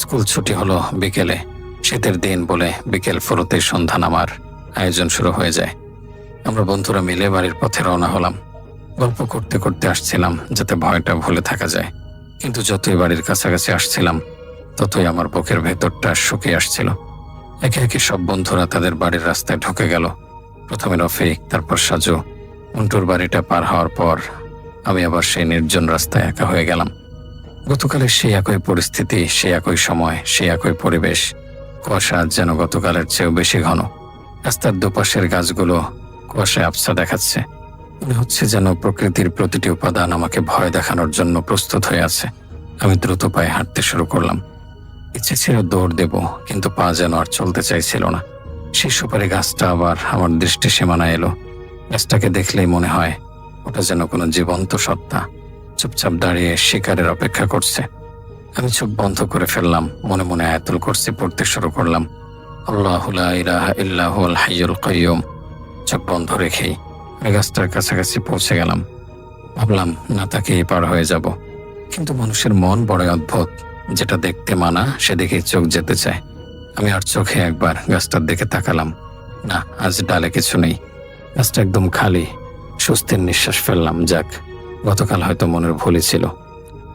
স্কুল ছুটি হলো বিকেলে। শীতের দিন বলে বিকেল ফুরোতেই সন্ধ্যা নামার আয়োজন শুরু হয়ে যায়। আমরা বন্ধুরা মিলে বাড়ির পথে রওনা হলাম। গল্প করতে করতে আসছিলাম যাতে ভয়টা ভুলে থাকা যায়, কিন্তু যতই বাড়ির কাছাকাছি আসছিলাম ততই আমার বুকের ভেতরটা শুকিয়ে আসছিল। একে একে সব বন্ধুরা তাদের বাড়ির রাস্তায় ঢুকে গেল। প্রথমে রফিক, তারপর সাজু। মন্টুর বাড়িটা পার হওয়ার পর আমি আবার সেই নির্জন রাস্তায় একা হয়ে গেলাম। গতকালের সেই একই পরিস্থিতি, সেই একই সময়, সেই একই পরিবেশ। কুয়াশা যেন গতকালের চেয়েও বেশি ঘন। রাস্তার দুপাশের গাছগুলো কুয়াশায় আবছা দেখাচ্ছে। মনে হচ্ছে যেন প্রকৃতির প্রতিটি উপাদান আমাকে ভয় দেখানোর জন্য প্রস্তুত হয়ে আছে। আমি দ্রুত পায়ে হাঁটতে শুরু করলাম। ইচ্ছে ছিল দৌড় দেব, কিন্তু পা যেন আর চলতে চাইছিল না। সেই সুপারি গাছটা আবার আমার দৃষ্টি সীমানায় এলো। গাছটাকে দেখলেই মনে হয় ওটা যেন কোনো জীবন্ত সত্তা, চুপচাপ দাঁড়িয়ে শিকারের অপেক্ষা করছে। আমি চোখ বন্ধ করে ফেললাম, মনে মনে আয়াতুল কুরসি পড়তে শুরু করলাম। আল্লাহু লা ইলাহা ইল্লা হুয়াল হাইয়ুল কাইয়্যুম। চোখ বন্ধ রেখেই আমি গাছটার কাছাকাছি পৌঁছে গেলাম। ভাবলাম না তাকেই পার হয়ে যাব, কিন্তু মানুষের মন বড়ই অদ্ভুত। যেটা দেখতে মানা সেদিকেই চোখ যেতে চায়। আমি আর চোখে একবার গাছটার দিকে তাকালাম। না, আজ ডালে কিছু নেই। গাছটা একদম খালি। স্বস্তির নিঃশ্বাস ফেললাম, যাক, গতকাল হয়তো মনের ভুলই ছিল।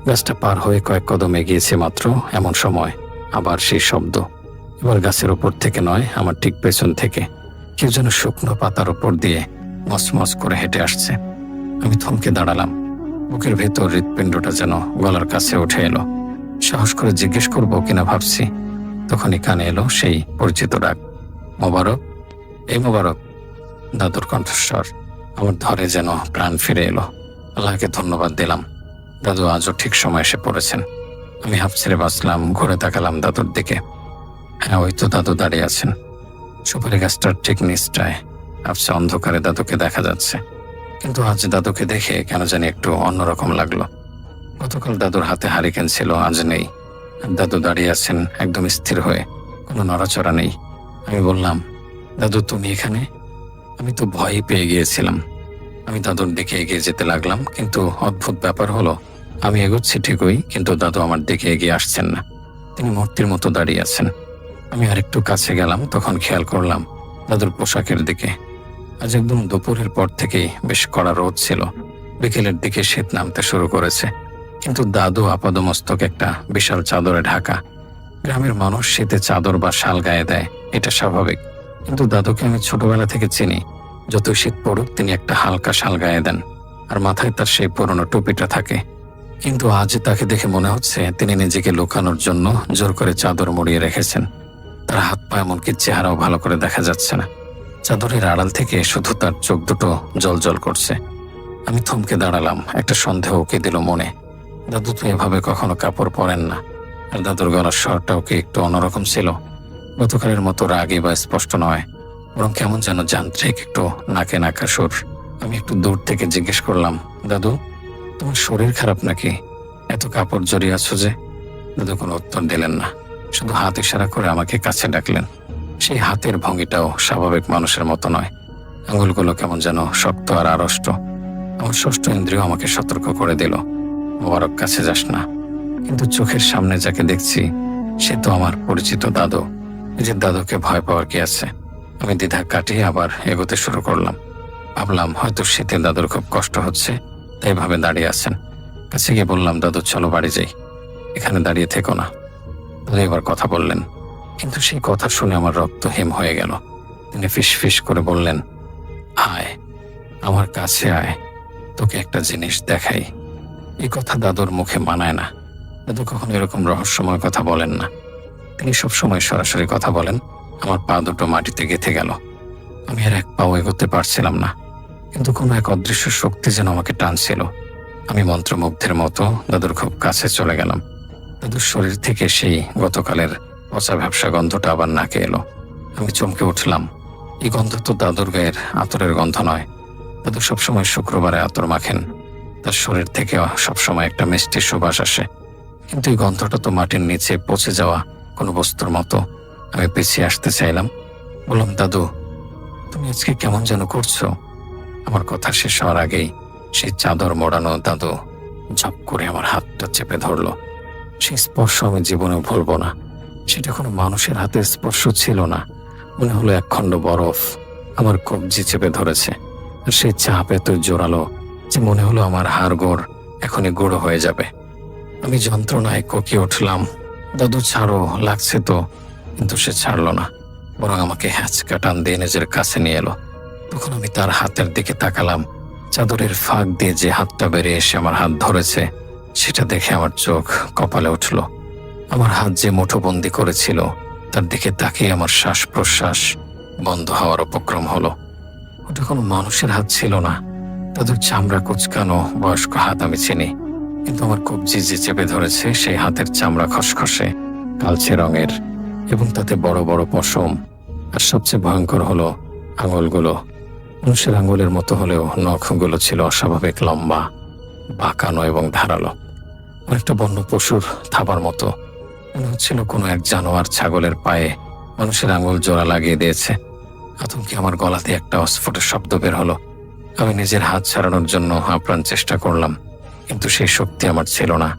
গাছটা পার হয়ে কয়েক কদম এগিয়েছে মাত্র, এমন সময় আবার সেই শব্দ। এবার গাছের উপর থেকে নয়, আমার ঠিক পেছন থেকে কেউ যেন শুকনো পাতার উপর দিয়ে মচমচ করে হেঁটে আসছে। আমি থমকে দাঁড়ালাম। বুকের ভেতর হৃৎপিণ্ডটা যেন গলার কাছে উঠে এলো। সাহস করে জিজ্ঞেস করবো কিনা ভাবছি, তখনই কানে এলো সেই পরিচিত ডাক, মোবারক, এই মোবারক। দাদুর কণ্ঠস্বর আমার ধরে যেন প্রাণ ফিরে এলো। আল্লাহকে ধন্যবাদ দিলাম, দাদু আজও ঠিক সময় এসে পড়েছেন। আমি হাঁপ ছেড়ে বাঁচলাম, ঘুরে তাকালাম দাদুর দিকে। হ্যাঁ, ওই তো দাদু দাঁড়িয়ে আছেন। সুপারি গাছটার ঠিক নিচটায় আবছা অন্ধকারে দাদুকে দেখা যাচ্ছে। কিন্তু আজ দাদুকে দেখে কেন জানি একটু অন্যরকম লাগলো। গতকাল দাদুর হাতে হারিকেন ছিল, আজ নেই। আর দাদু দাঁড়িয়ে আছেন একদম স্থির হয়ে, কোনো নড়াচড়া নেই। আমি বললাম, দাদু তুমি এখানে? আমি তো ভয়ই পেয়ে গিয়েছিলাম। আমি দাদুর দিকে এগিয়ে যেতে লাগলাম, কিন্তু অদ্ভুত ব্যাপার হলো, আমি এগোচ্ছি ঠিকই, কিন্তু দাদু আমার দিকে এগিয়ে আসছেন না। তিনি মূর্তির মতো দাঁড়িয়ে আছেন। আমি আরেকটু কাছে গেলাম, তখন খেয়াল করলাম দাদুর পোশাকের দিকে। আজ একদম দুপুরের পর থেকেই বেশ কড়া রোদ ছিল। বিকেলের দিকে শীত নামতে শুরু করেছে, কিন্তু দাদু আপাদমস্তক একটা বিশাল চাদরে ঢাকা। গ্রামের মানুষ শীতে চাদর বা শাল গায়ে দেয়, এটা স্বাভাবিক। কিন্তু দাদুকে আমি ছোটবেলা থেকে চিনি, যতই শীত পড়ুক তিনি একটা হালকা শাল গায়ে দেন, আর মাথায় তার সেই পুরনো টুপিটা থাকে। কিন্তু আজ তাকে দেখে মনে হচ্ছে তিনি নিজেকে লুকানোর জন্য জোর করে চাদর মুড়িয়ে রেখেছেন। তার হাত পা, এমনকি চেহারাও ভালো করে দেখা যাচ্ছে না। চাদরের আড়াল থেকে শুধু তার চোখ দুটো জ্বলজ্বল করছে। আমি থমকে দাঁড়ালাম, একটা সন্দেহ উকি দিল মনে। দাদু তো এভাবে কখনো কাপড় পরেন না। আর দাদুর গলার স্বরটাও কি একটু অন্যরকম ছিল। গতকালের মতো রাগী বা স্পষ্ট নয়, বরং কেমন যেন যান্ত্রিক, একটু নাকে নাকা সুর। আমি একটু দূর থেকে জিজ্ঞেস করলাম, দাদু তোমার শরীর খারাপ নাকি? এত কাপড় জড়িয়ে আছো যে? দাদু কোনো উত্তর দিলেন না, শুধু হাত ইশারা করে আমাকে কাছে ডাকলেন। সেই হাতের ভঙ্গিটাও স্বাভাবিক মানুষের মতো নয়। আঙুলগুলো কেমন যেন শক্ত আর আড়ষ্ট। আমার ষষ্ঠ ইন্দ্রিয় আমাকে সতর্ক করে দিল, মোবারক কাছে যাস না। কিন্তু চোখের সামনে যাকে দেখছি সে তো আমার পরিচিত দাদু। নিজের দাদুকে ভয় পাওয়ার কি আছে? আমি দ্বিধা কাটিয়ে আবার এগোতে শুরু করলাম। ভাবলাম হয়তো শীতে দাদুর খুব কষ্ট হচ্ছে, তাই ভাবে দাঁড়িয়ে আছেন। কাছে গিয়ে বললাম, দাদু চলো বাড়ি যাই, এখানে দাঁড়িয়ে থেকো না। দাদু এবার কথা বললেন, কিন্তু সেই কথা শুনে আমার রক্ত হিম হয়ে গেল। তিনি ফিস ফিস করে বললেন, আয় আমার কাছে আয়, তোকে একটা জিনিস দেখাই। এই কথা দাদুর মুখে মানায় না। দাদু কখনো এরকম রহস্যময় কথা বলেন না। তিনি সবসময় সরাসরি কথা বলেন। আমার পা দুটো মাটিতে গেঁথে গেল। আমি আর এক পাও এগোতে পারছিলাম না, কিন্তু কোনো এক অদৃশ্য শক্তি যেন আমাকে টানছিল। আমি মন্ত্রমুগ্ধের মতো দাদুর খুব কাছে চলে গেলাম। দাদুর শরীর থেকে সেই গতকালের পচা ভ্যাপসা গন্ধটা আবার নাকে এলো। আমি চমকে উঠলাম। এই গন্ধ তো দাদুর গায়ের আতরের গন্ধ নয়। দাদু সবসময় শুক্রবারে আতর মাখেন। তার শরীর থেকে সবসময় একটা মিষ্টি সুবাস আসে, কিন্তু এই গন্ধটা তো মাটির নিচে পচে যাওয়া কোনো বস্তুর মতো। আমি পিছিয়ে আসতে চাইলাম, বললাম, দাদু তুমি আজকে কেমন যেন করছো। আমার কথা শেষ হওয়ার আগেই সেই চাদর মোড়ানো দাদু ঝপ করে আমার হাতটা চেপে ধরলো। সেই স্পর্শ আমি জীবনেও ভুলবো না। সেটা কোনো মানুষের হাতের স্পর্শ ছিল না। মনে হলো একখণ্ড বরফ আমার কবজি চেপে ধরেছে। আর সেই চাপ এত জোরালো যে মনে হলো আমার হাড়গোড় এখনই গুঁড়ো হয়ে যাবে। আমি যন্ত্রণায় কোকিয়ে উঠলাম, দাদু ছাড়ো, লাগছে তো। কিন্তু সে ছাড়লো না, বরং আমাকে হ্যাঁচকা টান দিয়ে নিজের কাছে নিয়ে এলো। তখন আমি তার হাতের দিকে তাকালাম। চাদরের ফাঁক দিয়ে যে হাতটা বেরিয়ে এসে আমার হাত ধরেছে, সেটা দেখে আমার চোখ কপালে উঠল। আমার হাত যে মুঠোবন্দি করেছিল তার দিকে তাকিয়ে আমার শ্বাস প্রশ্বাস বন্ধ হওয়ার উপক্রম হলো। ওটা কোনো মানুষের হাত ছিল না। দাদুর চামড়া কুচকানো বয়স্ক হাত আমি চিনি, কিন্তু আমার কবজি যে চেপে ধরেছে সেই হাতের চামড়া খসখসে কালচে রঙের, এবং তাতে বড় বড় পশম। আর সবচেয়ে ভয়ঙ্কর হলো আঙুলগুলো। মানুষের আঙুলের মতো হলেও নখগুলো ছিল অস্বাভাবিক লম্বা, বাঁকানো এবং ধারালো। অনেকটা বন্য পশুর থাবার মতো। মনে হচ্ছিল কোনো এক জানোয়ার ছাগলের পায়ে মানুষের আঙুল জোড়া লাগিয়ে দিয়েছে। আতঙ্কে আমার গলাতে একটা অস্ফুট শব্দ বের হলো। আমি নিজের হাত ছাড়ানোর জন্য আপ্রাণ চেষ্টা করলাম, কিন্তু সেই শক্তি আমার ছিল না।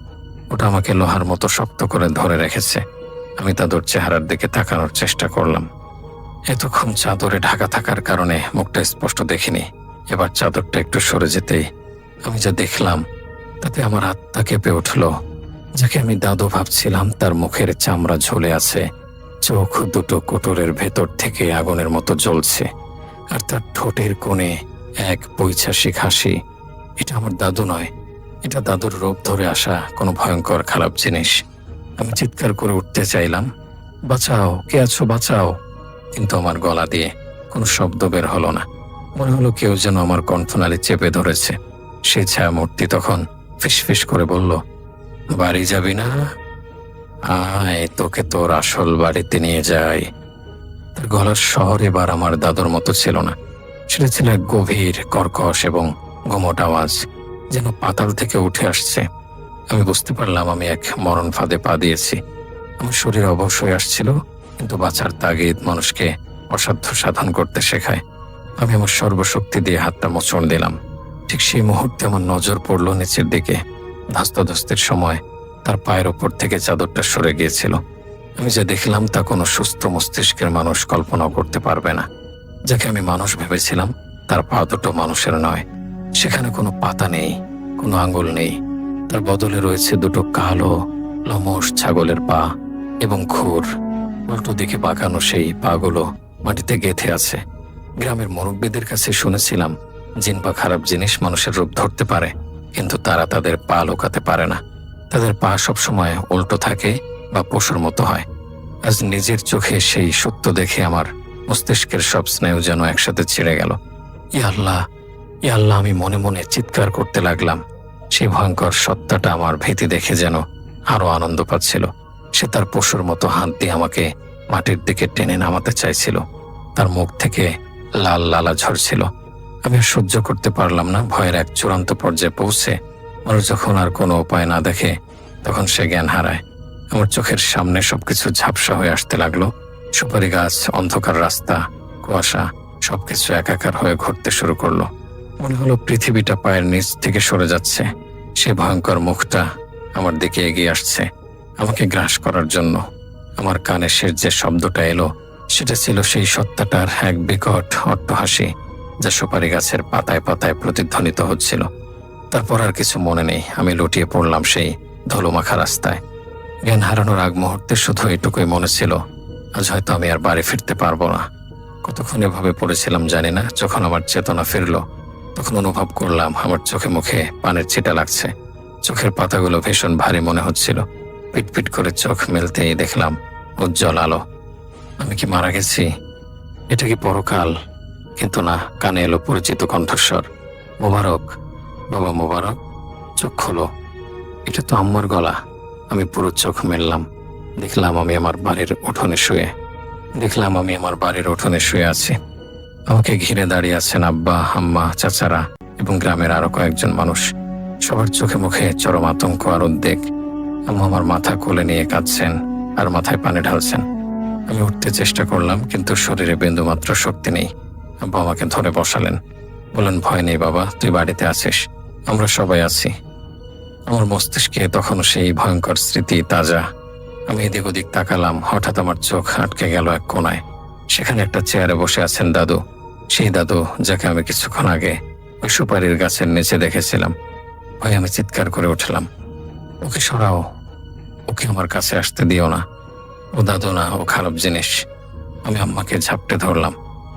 ওটা আমাকে লোহার মতো শক্ত করে ধরে রেখেছে। আমি দাদুর চেহারার দিকে তাকানোর চেষ্টা করলাম। এতক্ষণ চাদরে ঢাকা থাকার কারণে মুখটা স্পষ্ট দেখিনি। এবার চাদরটা একটু সরে যেতেই আমি যা দেখলাম তাতে আমার আত্মা কেঁপে উঠল। যাকে আমি দাদু ভাবছিলাম তার মুখের চামড়া ঝুলে আছে, চোখ দুটো কোটরের ভেতর থেকে আগুনের মতো জ্বলছে, আর তার ঠোঁটের কোণে এক পৈশাচিক হাসি। এটা আমার দাদু নয়, এটা দাদুর রোগ ধরে আসা কোনো ভয়ঙ্কর খারাপ জিনিস। আমি চিৎকার করে উঠতে চাইলাম, বাঁচাও, কে আছো, বাঁচাও, কিন্তু আমার গলা দিয়ে কোনো শব্দ বের হলো না। মনে হলো কেউ যেন আমার কণ্ঠনালী চেপে ধরেছে। সেই ছায়ামূর্তি তখন ফিসফিস করে বলল, বাড়ি যাবি না? আয়, তোকে তোর আসল বাড়িতে নিয়ে যাই। তার গলার স্বর এবার আমার দাদুর মতো ছিল না। সেটা ছিল এক গভীর, কর্কশ এবং গোমট আওয়াজ, যেন পাতাল থেকে উঠে আসছে। আমি বুঝতে পারলাম আমি এক মরণ ফাঁদে পা দিয়েছি। আমার শরীর অবশ হয়ে আসছিল, কিন্তু বাঁচার তাগিদ মানুষকে অসাধ্য সাধন করতে শেখায়। আমি আমার সর্বশক্তি দিয়ে হাতটা মোচড় দিলাম। ঠিক সেই মুহূর্তে আমার নজর পড়ল নিচের দিকে। ধ্বস্তাধস্তির সময় তার পায়ের ওপর থেকে চাদরটা সরে গিয়েছিল। আমি যা দেখলাম তা কোনো সুস্থ মস্তিষ্কের মানুষ কল্পনাও করতে পারবে না। যাকে আমি মানুষ ভেবেছিলাম, তার পা দুটো মানুষের নয়। সেখানে কোনো পাতা নেই, কোনো আঙ্গুল নেই। তার বদলে রয়েছে দুটো কালো লমস ছাগলের পা এবং খুর। উল্টো দিকে বাঁকানো সেই পাগুলো মাটিতে গেঁথে আছে। গ্রামের মুরব্বীদের কাছে শুনেছিলাম, জিন বা খারাপ জিনিস মানুষের রূপ ধরতে পারে, কিন্তু তারা তাদের পা লুকাতে পারে না। তাদের পা সবসময় উল্টো থাকে বা পশুর মতো হয়। আজ নিজের চোখে সেই সত্য দেখে আমার মস্তিষ্কের সব স্নায়ু যেন একসাথে ছিঁড়ে গেল। ইয়া আল্লাহ, ইয়া আল্লাহ, আমি মনে মনে চিৎকার করতে লাগলাম। সেই ভয়ঙ্কর সত্তাটা আমার ভীতি দেখে যেন আরো আনন্দ পাচ্ছিল। সে তার পশুর মতো হাত দিয়ে আমাকে মাটির দিকে টেনে নামাতে চাইছিল। তার মুখ থেকে লাল লালা ঝরছিল। আমি আর সহ্য করতে পারলাম না। ভয়ের এক চূড়ান্ত পর্যায়ে পৌঁছে মানুষ যখন আর কোনো উপায় না দেখে, তখন সে জ্ঞান হারায়। আমার চোখের সামনে সবকিছু ঝাপসা হয়ে আসতে লাগলো। সুপারি গাছ, অন্ধকার রাস্তা, কুয়াশা, সবকিছু একাকার হয়ে ঘুরতে শুরু করলো। মনে হলো পৃথিবীটা পায়ের নিচ থেকে সরে যাচ্ছে। সে ভয়ঙ্কর মুখটা আমার দিকে এগিয়ে আসছে, আমাকে গ্রাস করার জন্য। আমার কানে শেষ যে শব্দটা এলো, সেটা ছিল সেই সত্তাটার এক বিকট অট্টহাসি, যা সুপারি গাছের পাতায় পাতায় প্রতিধ্বনিত হচ্ছিল। তারপর আর কিছু মনে নেই। আমি লুটিয়ে পড়লাম সেই ধুলোমাখা রাস্তায়। জ্ঞান হারানোর আগ মুহূর্তে শুধু এটুকুই মনে ছিল, আজ হয়তো আমি আর বাড়ি ফিরতে পারবো না। কতক্ষণ এভাবে পড়েছিলাম জানি না। যখন আমার চেতনা ফিরল, তখন অনুভব করলাম আমার চোখে মুখে পানির ছিটা লাগছে। চোখের পাতাগুলো ভীষণ ভারী মনে হচ্ছিল। পিটপিট করে চোখ মেলতেই দেখলাম উজ্জ্বল আলো। আমি কি মারা গেছি? এটা কি পরকাল? কিন্তু না, কানে এলো পরিচিত কণ্ঠস্বর, মোবারক, বাবা মোবারক, চোখ খোলো। এটা তো আম্মার গলা। আমি পুরো চোখ মেললাম। দেখলাম আমি আমার বাড়ির উঠোনে শুয়ে আছি। আমাকে ঘিরে দাঁড়িয়ে আছেন আব্বা, আম্মা, চাচারা এবং গ্রামের আরো কয়েকজন মানুষ। সবার চোখে মুখে চরম আতঙ্ক আর উদ্বেগ। আম্মা আমার মাথা কোলে নিয়ে কাঁদছেন আর মাথায় পানি ঢালছেন। আমি উঠতে চেষ্টা করলাম, কিন্তু শরীরে বিন্দুমাত্র শক্তি নেই। আব্বা আমাকে ধরে বসালেন, বললেন, ভয় নেই বাবা, তুই বাড়িতে আছিস, আমরা সবাই আছি। আমার মস্তিষ্কে তখনও সেই ভয়ঙ্কর স্মৃতি তাজা। আমি এদিক ওদিক তাকালাম। হঠাৎ আমার চোখ আটকে গেল এক কোণায়। সেখানে একটা চেয়ারে বসে আছেন দাদু। সেই দাদু যাকে আমি কিছুক্ষণ আগে ওই সুপারির গাছের নিচে দেখেছিলাম। ভয়ে আমি চিৎকার করে উঠলাম, ওকে সরাও, ওকে আমার কাছে আসতে দিও না। ও দাদু না, ও খারাপ জিনিস। আমি আম্মাকে ঝাপটে ধরলাম।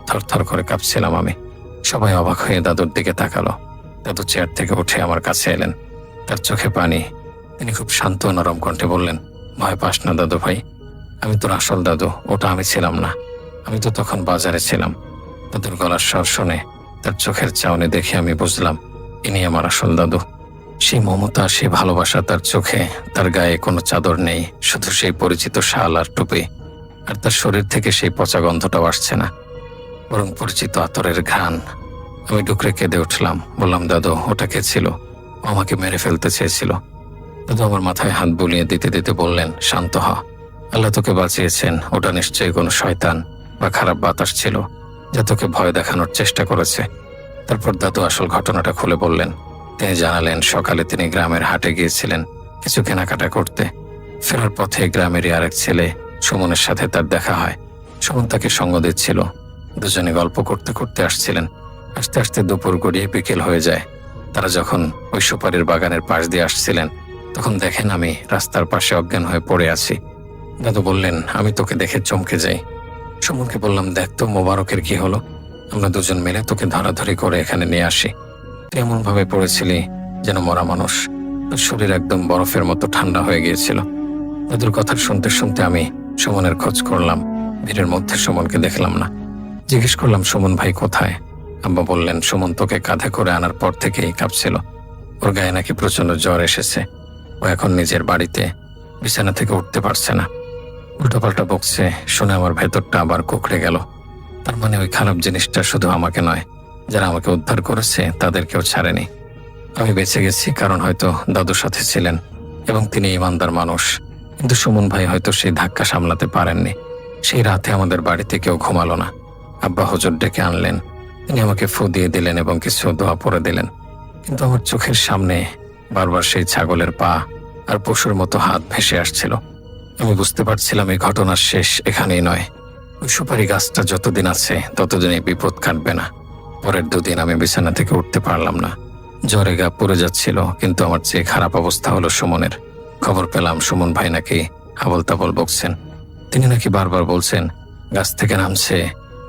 থরথর করে কাঁপছিলাম আমি। সবাই অবাক হয়ে দাদুর দিকে তাকালো। দাদু চেয়ার থেকে উঠে আমার কাছে এলেন, তার চোখে পানি। তিনি খুব শান্ত নরম কণ্ঠে বললেন, ভয় পাস না দাদু ভাই, আমি তোর আসল দাদু। ওটা আমি ছিলাম না, আমি তো তখন বাজারে ছিলাম। দাদুর গলার স্বর শুনে, তার চোখের চাউনি দেখে আমি বুঝলাম ইনি আমার আসল দাদু। সেই মমতা, সেই ভালোবাসা তার চোখে। তার গায়ে কোনো চাদর নেই, শুধু সেই পরিচিত শাল আর টুপি। আর তার শরীর থেকে সেই পচা গন্ধটাও আসছে না, বরং পরিচিত আতরের ঘ্রাণ। আমি ডুকরে কেঁদে উঠলাম। বললাম, দাদু, ওটা কে ছিল? ও আমাকে মেরে ফেলতে চেয়েছিল। দাদু আমার মাথায় হাত বুলিয়ে দিতে দিতে বললেন, শান্ত হ, আল্লাহ তোকে বাঁচিয়েছেন। ওটা নিশ্চয়ই কোনো শয়তান বা খারাপ বাতাস ছিল, যা তোকে ভয় দেখানোর চেষ্টা করেছে। তারপর দাদু আসল ঘটনাটা খুলে বললেন। তিনি জানালেন, সকালে তিনি গ্রামের হাটে গিয়েছিলেন কিছু কেনাকাটা করতে। ফেরার পথে গ্রামেরই আরেক ছেলে সুমনের সাথে তার দেখা হয়। সুমন তাকে সঙ্গ দিচ্ছিল। দুজনে গল্প করতে করতে আসছিলেন। আস্তে আস্তে দুপুর গড়িয়ে বিকেল হয়ে যায়। তারা যখন ওই সুপারির বাগানের পাশ দিয়ে আসছিলেন, তখন দেখেন আমি রাস্তার পাশে অজ্ঞান হয়ে পড়ে আছি। দাদু বললেন, আমি তোকে দেখে চমকে যাই। সুমনকে বললাম, দেখ তো মোবারকের কি হলো, আমরা দুজন মিলে তোকে ধরাধরি করে এখানে নিয়ে আসি। তুই এমন ভাবে পড়েছিলি যেন মরা মানুষ, তোর শরীর একদম বরফের মতো ঠান্ডা হয়ে গিয়েছিল। দাদুর কথা শুনতে শুনতে আমি সুমনের খোঁজ করলাম। ভিড়ের মধ্যে সুমনকে দেখলাম না। জিজ্ঞেস করলাম, সুমন ভাই কোথায়? আব্বা বললেন, সুমন তোকে কাঁধে করে আনার পর থেকেই কাঁপছিল। ওর গায়ে নাকি প্রচন্ড জ্বর এসেছে। ও এখন নিজের বাড়িতে বিছানা থেকে উঠতে পারছে না। উল্টোপাল্টা বকছে শুনে আমার ভেতরটা আবার কুঁকড়ে গেল। তার মানে ওই খারাপ জিনিসটা শুধু আমাকে নয়, যারা আমাকে উদ্ধার করেছে তাদেরকেও ছাড়েনি। আমি বেঁচে গেছি কারণ হয়তো দাদুর সাথে ছিলেন এবং তিনি ইমানদার মানুষ, কিন্তু সুমন ভাই হয়তো সেই ধাক্কা সামলাতে পারেননি। সেই রাতে আমাদের বাড়িতে কেউ ঘুমালো না। আব্বা হুজুর ডেকে আনলেন, তিনি আমাকে ফু দিয়ে দিলেন এবং কিছু দোয়া পড়ে দিলেন। কিন্তু আমার চোখের সামনে বারবার সেই ছাগলের পা আর পশুর মতো হাত ভেসে আসছিল। আমি বুঝতে পারছিলাম এই ঘটনার শেষ এখানেই নয়। ওই সুপারি গাছটা যতদিন আছে ততদিন এই বিপদ কাটবে না। পরের 2 দিন আমি বিছানা থেকে উঠতে পারলাম না। জ্বরে গা পুড়ে যাচ্ছিল, কিন্তু আমার চেয়ে খারাপ অবস্থা হলো সুমনের। খবর পেলাম সুমন ভাই নাকি আবল তাবল বকছেন। তিনি নাকি বারবার বলছেন, গাছ থেকে নামছে,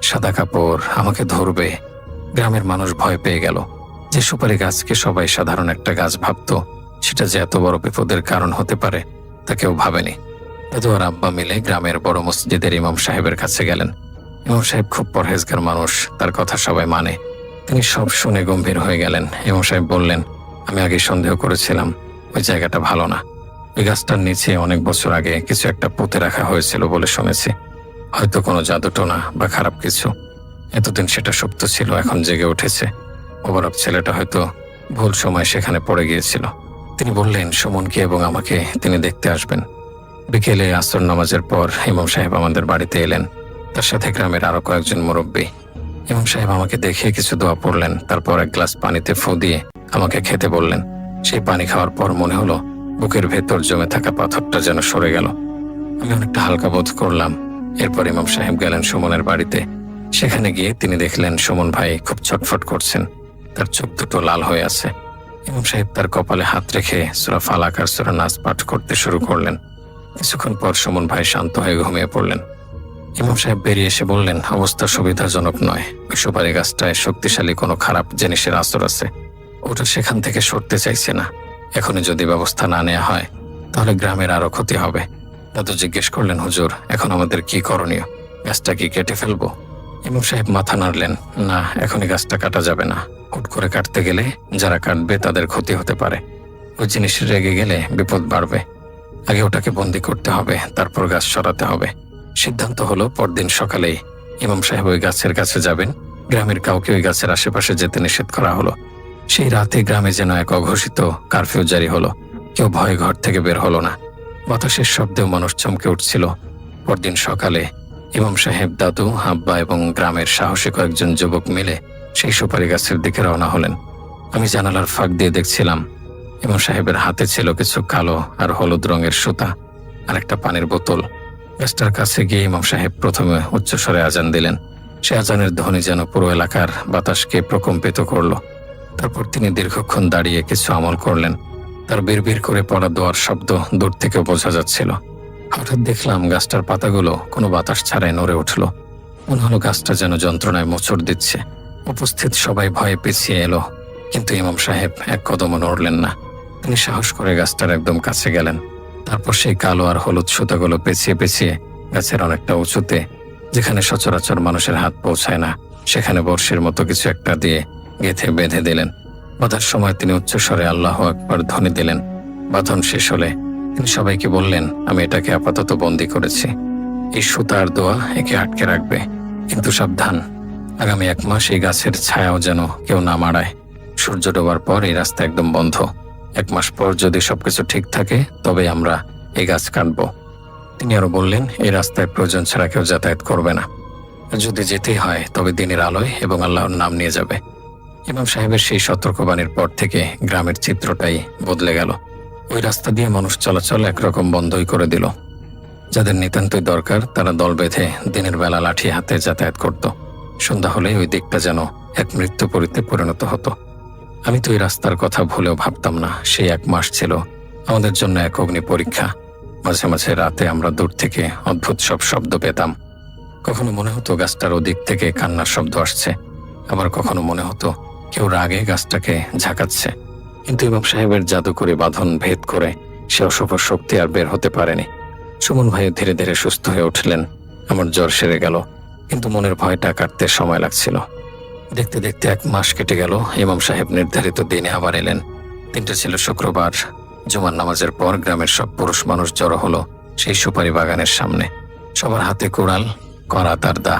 সাদা কাপড়, আমাকে ধরবে। গ্রামের মানুষ ভয় পেয়ে গেল। যে সুপারি গাছকে সবাই সাধারণ একটা গাছ ভাবতো, সেটা যে এত বড় বিপদের কারণ হতে পারে তা কেউ ভাবেনি। দাদু আর আব্বা মিলে গ্রামের বড় মসজিদের ইমাম সাহেবের কাছে গেলেন। ইমাম সাহেব খুব পরহেজগার মানুষ, তার কথা সবাই মানে। তিনি সব শুনে গম্ভীর হয়ে গেলেন। ইমাম সাহেব বললেন, আমি আগে সন্দেহ করেছিলাম ওই জায়গাটা ভালো না। ওই গাছটার নিচে অনেক বছর আগে কিছু একটা পুঁতে রাখা হয়েছিল বলে শুনেছি। হয়তো কোনো জাদুটোনা বা খারাপ কিছু। এতদিন সেটা সুপ্ত ছিল, এখন জেগে উঠেছে। মোবারক ছেলেটা হয়তো ভুল সময় সেখানে পড়ে গিয়েছিল। তিনি বললেন, সুমনকে এবং আমাকে তিনি দেখতে আসবেন। বিকেলে আসর নামাজের পর ইমাম সাহেব আমাদের বাড়িতে এলেন। তার সাথে গ্রামের আরো কয়েকজন মুরব্বী। ইমাম সাহেব আমাকে দেখে কিছু দোয়া পড়লেন, তারপর এক গ্লাস পানিতে ফু দিয়ে আমাকে খেতে বললেন। সেই পানি খাওয়ার পর মনে হলো বুকের ভেতর জমে থাকা পাথরটা যেন সরে গেল। আমি অনেকটা হালকা বোধ করলাম। এরপর ইমাম সাহেব গেলেন সুমনের বাড়িতে। সেখানে গিয়ে তিনি দেখলেন সুমন ভাই খুব ছটফট করছেন, তার চোখ দুটো লাল হয়ে আছে। ইমাম সাহেব তার কপালে হাত রেখে সূরা ফালাক আর সূরা নাস পাঠ করতে শুরু করলেন। কিছুক্ষণ পর সুমন ভাই শান্ত হয়ে ঘুমিয়ে পড়লেন। ইমাম সাহেব বেরিয়ে এসে বললেন, অবস্থা সুবিধাজনক নয়। ওই সুপারি গাছটায় শক্তিশালী কোনো খারাপ জিনিসের আসর আছে। ওটা সেখান থেকে সরতে চাইছে না। এখনই যদি ব্যবস্থা না নেওয়া হয় তাহলে গ্রামের আরো ক্ষতি হবে। দাদু জিজ্ঞেস করলেন, হুজুর এখন আমাদের কি করণীয়? গাছটা কি কেটে ফেলবো? ইমাম সাহেব মাথা নাড়লেন, না, এখনই গাছটা কাটা যাবে না। হুট করে কাটতে গেলে যারা কাটবে তাদের ক্ষতি হতে পারে। ওই জিনিস রেগে গেলে বিপদ বাড়বে। আগে ওটাকে বন্দি করতে হবে, তারপর গাছ সরাতে হবে। সিদ্ধান্ত হলো পরদিন সকালেই ইমাম সাহেব ওই গাছের কাছে যাবেন। গ্রামের কাউকে ওই গাছের আশেপাশে যেতে নিষেধ করা হলো। সেই রাতে গ্রামে যেন এক অঘোষিত কারফিউ জারি হলো। কেউ ভয়ে ঘর থেকে বের হলো না। বাতাসের শব্দেও মানুষ চমকে উঠছিল। পরদিন সকালে ইমাম সাহেব, দাদু, আব্বা এবং গ্রামের সাহসী কয়েকজন যুবক মিলে সেই সুপারি গাছের দিকে রওনা হলেন। আমি জানালার ফাঁক দিয়ে দেখছিলাম ইমাম সাহেবের হাতে ছিল কিছু কালো আর হলুদ রঙের সুতা আর একটা পানির বোতল। গাছটার কাছে গিয়ে ইমাম সাহেব প্রথমে উচ্চস্বরে আজান দিলেন। সে আজানের ধ্বনি যেন পুরো এলাকার বাতাসকে প্রকম্পিত করলো। তারপর তিনি দীর্ঘক্ষণ দাঁড়িয়ে কিছু আমল করলেন। তার বিড়বিড় করে পড়া দোয়ার শব্দ দূর থেকেও বোঝা যাচ্ছিল। হঠাৎ দেখলাম গাছটার পাতাগুলো কোনো বাতাস ছাড়াই নড়ে উঠল। মনে হলো গাছটা যেন যন্ত্রণায় মোচড় দিচ্ছে। উপস্থিত সবাই ভয়ে পিছিয়ে এলো, কিন্তু ইমাম সাহেব এক কদমও নড়লেন না। তিনি সাহস করে গাছটার একদম কাছে গেলেন। তারপর সেই কালো আর হলুদ সুতাগুলো পেঁচিয়ে পেঁচিয়ে গাছের অনেকটা উঁচুতে, যেখানে সচরাচর মানুষের হাত পৌঁছায় না, সেখানে বর্ষের মতো কিছু একটা দিয়ে গেঁথে বেঁধে দিলেন। বাঁধার সময় তিনি উচ্চস্বরে আল্লাহু আকবার ধ্বনি দিলেন। বাঁধন শেষ হলে তিনি সবাইকে বললেন, আমি এটাকে আপাতত বন্দী করেছি। এই সুতার দোয়া একে আটকে রাখবে, কিন্তু সাবধান, আগামী 1 মাস এই গাছের ছায়াও যেন কেউ না মাড়ায়। সূর্য ডোবার পর এই রাস্তা একদম বন্ধ। 1 মাস পর যদি সবকিছু ঠিক থাকে তবে আমরা এই গাছ কাটব। তিনি আরো বললেন, এই রাস্তায় প্রয়োজন ছাড়া কেউ যাতায়াত করবে না। যদি যেতেই হয় তবে দিনের আলোয় এবং আল্লাহর নাম নিয়ে যাবে। ইমাম সাহেবের সেই সতর্কবাণীর পর থেকে গ্রামের চিত্রটাই বদলে গেল। ওই রাস্তা দিয়ে মানুষ চলাচল একরকম বন্ধই করে দিল। যাদের নিতান্তই দরকার তারা দল বেঁধে দিনের বেলা লাঠি হাতে যাতায়াত করত। সন্ধ্যা হলে ওই দিকটা যেন এক মৃত্যুপুরীতে পরিণত হতো। আমি তো এই রাস্তার কথা ভুলেও ভাবতাম না। সেই 1 মাস ছিল আমাদের জন্য এক অগ্নি পরীক্ষা। মাঝে মাঝে রাতে আমরা দূর থেকে অদ্ভুত সব শব্দ পেতাম। কখনো মনে হতো গাছটার ওদিক থেকে কান্নার শব্দ আসছে, আবার কখনো মনে হতো কেউ রাগে গাছটাকে ঝাঁকাচ্ছে। কিন্তু ইমাম সাহেবের জাদুকরি বাঁধন ভেদ করে সে অশুভ শক্তি আর বের হতে পারেনি। সুমন ভাই ধীরে ধীরে সুস্থ হয়ে উঠলেন। আমার জ্বর সেরে গেল, কিন্তু মনের ভয়টা কাটতে সময় লাগছিল। দেখতে দেখতে 1 মাস কেটে গেল। ইমাম সাহেব নির্ধারিত দিনে আবার এলেন। দিনটা ছিল শুক্রবার। জুমার নামাজের পর গ্রামের সব পুরুষ মানুষ জড়ো হলো সেই সুপারি বাগানের সামনে। সবার হাতে কুড়াল, করাত আর দা,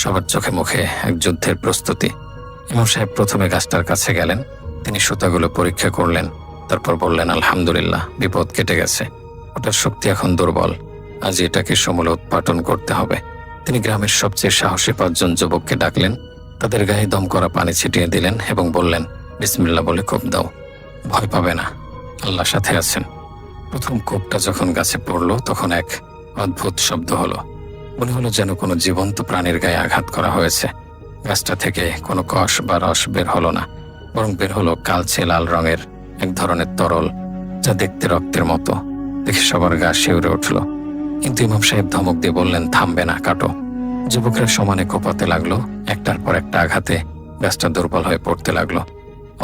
সবার চোখে মুখে এক যুদ্ধের প্রস্তুতি। ইমাম সাহেব প্রথমে গাছটার কাছে গেলেন। তিনি সুতাগুলো পরীক্ষা করলেন, তারপর বললেন, আলহামদুলিল্লাহ, বিপদ কেটে গেছে। ওটার শক্তি এখন দুর্বল, আজ এটাকে সমূলে উৎপাটন করতে হবে। তিনি গ্রামের সবচেয়ে সাহসী 5 জন যুবককে ডাকলেন, তাদের গায়ে দম করা পানি ছিটিয়ে দিলেন এবং বললেন, বিসমিল্লাহ বলে কোপ দাও, ভয় পাবে না, আল্লাহ সাথে আছেন। প্রথম কোপটা যখন গাছে পড়ল তখন এক অদ্ভুত শব্দ হলো। মনে হলো যেন কোনো জীবন্ত প্রাণীর গায়ে আঘাত করা হয়েছে। গাছটা থেকে কোনো কষ বা রস বের হলো না, বরং বের হলো কালচে লাল রঙের এক ধরনের তরল, যা দেখতে রক্তের মতো। দেখে সবার গা শিউরে উঠল। কিন্তু ইমাম সাহেব ধমক দিয়ে বললেন, থামবে না, কাটো। যুবকেরা সমানে কোপাতে লাগলো। একটার পর একটা আঘাতে গাছটা দুর্বল হয়ে পড়তে লাগলো।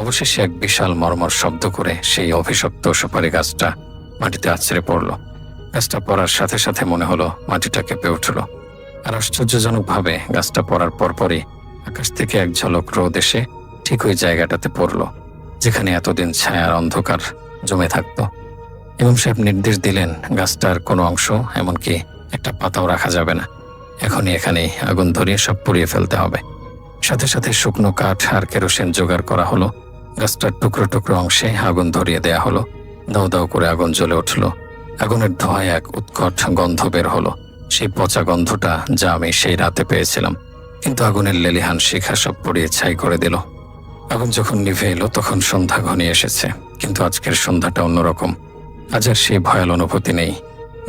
অবশেষে এক বিশাল মর্মর শব্দ করে সেই অভিশপ্ত সুপারি গাছটা মাটিতে আছড়ে পড়ল। গাছটা পড়ার সাথে সাথে মনে হলো মাটিটা কেঁপে উঠল। আর আশ্চর্যজনকভাবে গাছটা পড়ার পরপরই আকাশ থেকে এক ঝলক রোদ এসে ঠিক ওই জায়গাটাতে পড়ল যেখানে এতদিন ছায়ার অন্ধকার জমে থাকত। ইমাম সাহেব নির্দেশ দিলেন, গাছটার কোনো অংশ, এমনকি একটা পাতাও রাখা যাবে না। এখনই এখানেই আগুন ধরিয়ে সব পুড়িয়ে ফেলতে হবে। সাথে সাথে শুকনো কাঠ আর কেরোসিন জোগাড় করা হলো। গাছটার টুকরো টুকরো অংশে আগুন ধরিয়ে দেয়া হলো। দাউ দাউ করে আগুন জ্বলে উঠল। আগুনের ধোঁয়ায় এক উৎকট গন্ধ বের হলো, সেই পচা গন্ধটা যা আমি সেই রাতে পেয়েছিলাম। কিন্তু আগুনের লেলিহান শিখা সব পুড়িয়ে ছাই করে দিল। আগুন যখন নিভে এলো তখন সন্ধ্যা ঘনিয়ে এসেছে, কিন্তু আজকের সন্ধ্যাটা অন্যরকম। আজ আর সেই ভয়াল অনুভূতি নেই।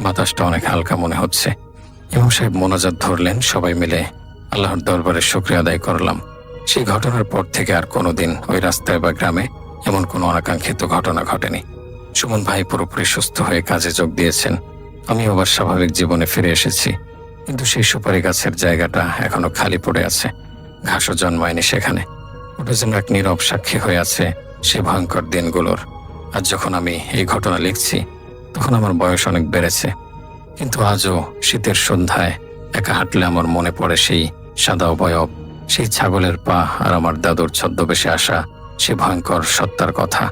বাতাসটা অনেক হালকা মনে হচ্ছে। ইমাম সাহেব মোনাজাত ধরলেন। সবাই মিলে আল্লাহর দরবারে শুকরিয়া আদায় করলাম। সেই ঘটনার পর থেকে আর কোনোদিন ওই রাস্তায় বা গ্রামে এমন কোনো অনাকাঙ্ক্ষিত ঘটনা ঘটেনি। সুমন ভাই পুরোপুরি সুস্থ হয়ে কাজে যোগ দিয়েছেন। আমি আবার স্বাভাবিক জীবনে ফিরে এসেছি। কিন্তু সেই সুপারি গাছের জায়গাটা এখনো খালি পড়ে আছে, ঘাসও জন্মায়নি সেখানে। ওটা যেন এক নীরব সাক্ষী হয়ে আছে সে ভয়ঙ্কর দিনগুলোর। আজ যখন আমি এই ঘটনা লিখছি তখন আমার বয়স অনেক বেড়েছে, কিন্তু আজও শীতের সন্ধ্যায় একা হাঁটলে আমার মনে পড়ে সেই সাদা অবয়ব, সেই ছাগলের পা আর আমার দাদুর ছদ্মবেশে আসা সে ভয়ঙ্কর সত্তার কথা।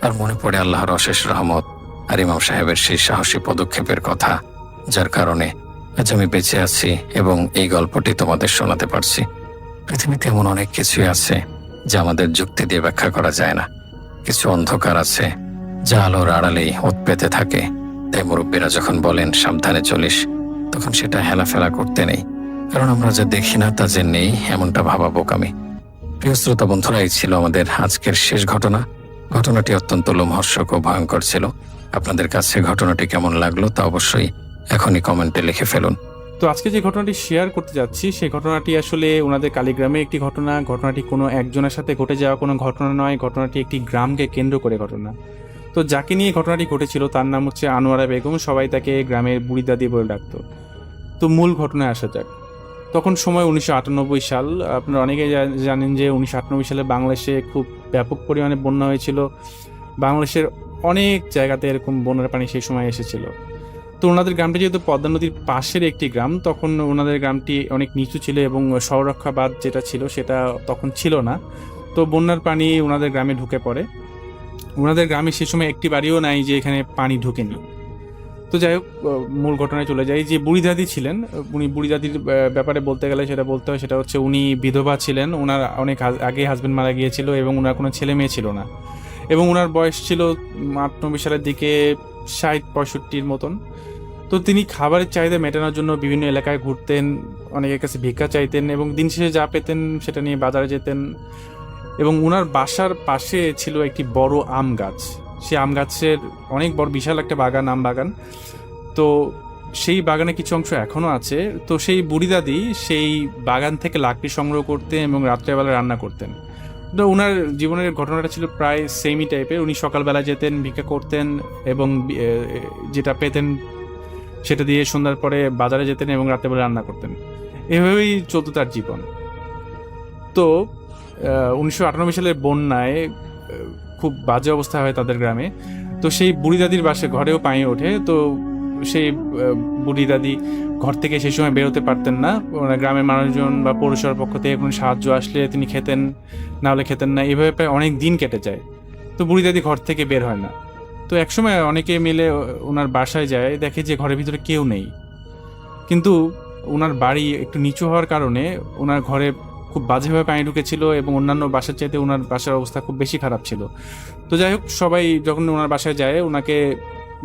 আর মনে পড়ে আল্লাহর অশেষ রহমত আর ইমাম সাহেবের সেই সাহসী পদক্ষেপের কথা, যার কারণে আজ আমি বেঁচে আছি এবং এই গল্পটি তোমাদের শোনাতে পারছি। পৃথিবীতে এমন অনেক কিছুই আছে যা আমাদের যুক্তি দিয়ে ব্যাখ্যা করা যায় না। কিছু অন্ধকার আছে যা আলোর আড়ালেই ওত পেতে থাকে। তাই মুরব্বীরা যখন বলেন সাবধানে চলিস, তখন সেটা হেলাফেলা করতে নেই, কারণ আমরা যা দেখি না তা যে নেই এমনটা ভাবা বোকামি। প্রিয় শ্রোতা বন্ধুরা, এই ছিল আমাদের আজকের শেষ ঘটনা। ঘটনাটি অত্যন্ত লোমহর্ষক ও ভয়ঙ্কর ছিল। আপনাদের কাছে ঘটনাটি কেমন লাগলো তা অবশ্যই এখনই কমেন্টে লিখে ফেলুন। তো আজকে যে ঘটনাটি শেয়ার করতে যাচ্ছি সেই ঘটনাটি আসলে ওনাদের কালীগ্রামে একটি ঘটনা। ঘটনাটি কোনো একজনের সাথে ঘটে যাওয়া কোনো ঘটনা নয়, ঘটনাটি একটি গ্রামকে কেন্দ্র করে ঘটনা। তো যাকে নিয়ে ঘটনাটি ঘটেছিল তার নাম হচ্ছে আনোয়ারা বেগম। সবাই তাকে গ্রামের বুড়ি দাদি বলে ডাকতো। তো মূল ঘটনায় আসা যাক। তখন সময় 1998 সাল। আপনারা অনেকেই জানেন যে 1998 সালে বাংলাদেশে খুব ব্যাপক পরিমাণে বন্যা হয়েছিল। বাংলাদেশের অনেক জায়গাতে এরকম বন্যার পানি সেই সময় এসেছিল। তো ওনাদের গ্রামটি যেহেতু পদ্মা নদীর পাশের একটি গ্রাম, তখন ওনাদের গ্রামটি অনেক নিচু ছিল এবং সৌরক্ষা বাঁধ যেটা ছিল সেটা তখন ছিল না। তো বন্যার পানি ওনাদের গ্রামে ঢুকে পড়ে। ওনাদের গ্রামে সে সময় একটি বাড়িও নাই যে এখানে পানি ঢুকেনি। তো যাই হোক, মূল ঘটনায় চলে যাই। যে বুড়ি দাদি ছিলেন, উনি বুড়ি দাদির ব্যাপারে বলতে গেলে যেটা বলতে হয় সেটা হচ্ছে উনি বিধবা ছিলেন। ওনার অনেক আগে হাজবেন্ড মারা গিয়েছিল এবং ওনার কোনো ছেলে মেয়ে ছিল না, এবং ওনার বয়স ছিল 98 সালের দিকে 60-65 মতন। তো তিনি খাবারের চাহিদা মেটানোর জন্য বিভিন্ন এলাকায় ঘুরতেন, অনেকের কাছে ভিক্ষা চাইতেন এবং দিন শেষে যা পেতেন সেটা নিয়ে বাজারে যেতেন। এবং ওনার বাসার পাশে ছিল একটি বড় আম গাছ। সেই আম গাছের অনেক বড় বিশাল একটা বাগান, আম বাগান। তো সেই বাগানে কিছু অংশ এখনও আছে। তো সেই বুড়ি দাদি সেই বাগান থেকে লাকড়ি সংগ্রহ করতেন এবং রাত্রেবেলা রান্না করতেন। তো ওনার জীবনের ঘটনাটা ছিল প্রায় সেমই টাইপের। উনি সকালবেলা যেতেন, ভিক্ষা করতেন এবং যেটা পেতেন সেটা দিয়ে সন্ধ্যার পরে বাজারে যেতেন এবং রাতেবেলা রান্না করতেন। এভাবেই চলতো তার জীবন। তো 1998 সালের বন্যায় খুব বাজে অবস্থা হয় তাদের গ্রামে। তো সেই বুড়ি দাদির বাসে ঘরেও পানি ওঠে। তো সেই বুড়ি দাদি ঘর থেকে সেই সময় বেরোতে পারতেন না। গ্রামের মানুষজন বা পৌরসভার পক্ষ থেকে কোনো সাহায্য আসলে তিনি খেতেন, না হলে খেতেন না। এভাবে প্রায় অনেক দিন কেটে যায়। তো বুড়ি দাদি ঘর থেকে বের হয় না। তো একসময় অনেকে মিলে ওনার বাসায় যায়, দেখে যে ঘরের ভিতরে কেউ নেই। কিন্তু ওনার বাড়ি একটু নিচু হওয়ার কারণে ওনার ঘরে খুব বাজেভাবে পানি ঢুকেছিল এবং অন্যান্য বাসার চাইতে ওনার বাসার অবস্থা খুব বেশি খারাপ ছিল। তো যাই হোক, সবাই যখন ওনার বাসায় যায় ওনাকে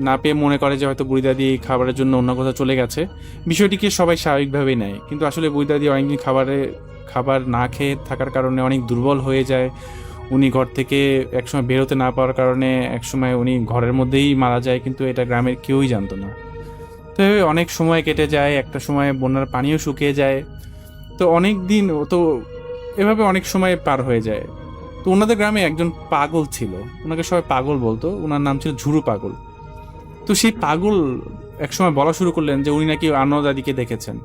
না পেয়ে মনে করে যে হয়তো বুড়ি দাদি খাবারের জন্য অন্য কোথাও চলে গেছে। বিষয়টিকে সবাই স্বাভাবিকভাবেই নেয়, কিন্তু আসলে বুড়ি দাদি অনেকদিন খাবার না খেয়ে থাকার কারণে অনেক দুর্বল হয়ে যায়। উনি ঘর থেকে একসময় বেরোতে না পাওয়ার কারণে একসময় উনি ঘরের মধ্যেই মারা যায়, কিন্তু এটা গ্রামের কেউই জানতো না। তো এভাবে অনেক সময় কেটে যায়, একটা সময় বন্যার পানিও শুকিয়ে যায়। তো অনেক দিন তো এভাবে অনেক সময় পার হয়ে যায়। তো ওনাদের গ্রামে একজন পাগল ছিল, ওনাকে সবাই পাগল বলতো, ওনার নাম ছিল ঝুরু পাগল। তো সেই পাগল একসময় বলা শুরু করলেন যে উনি নাকি অন্য দাদিকে দেখেছেন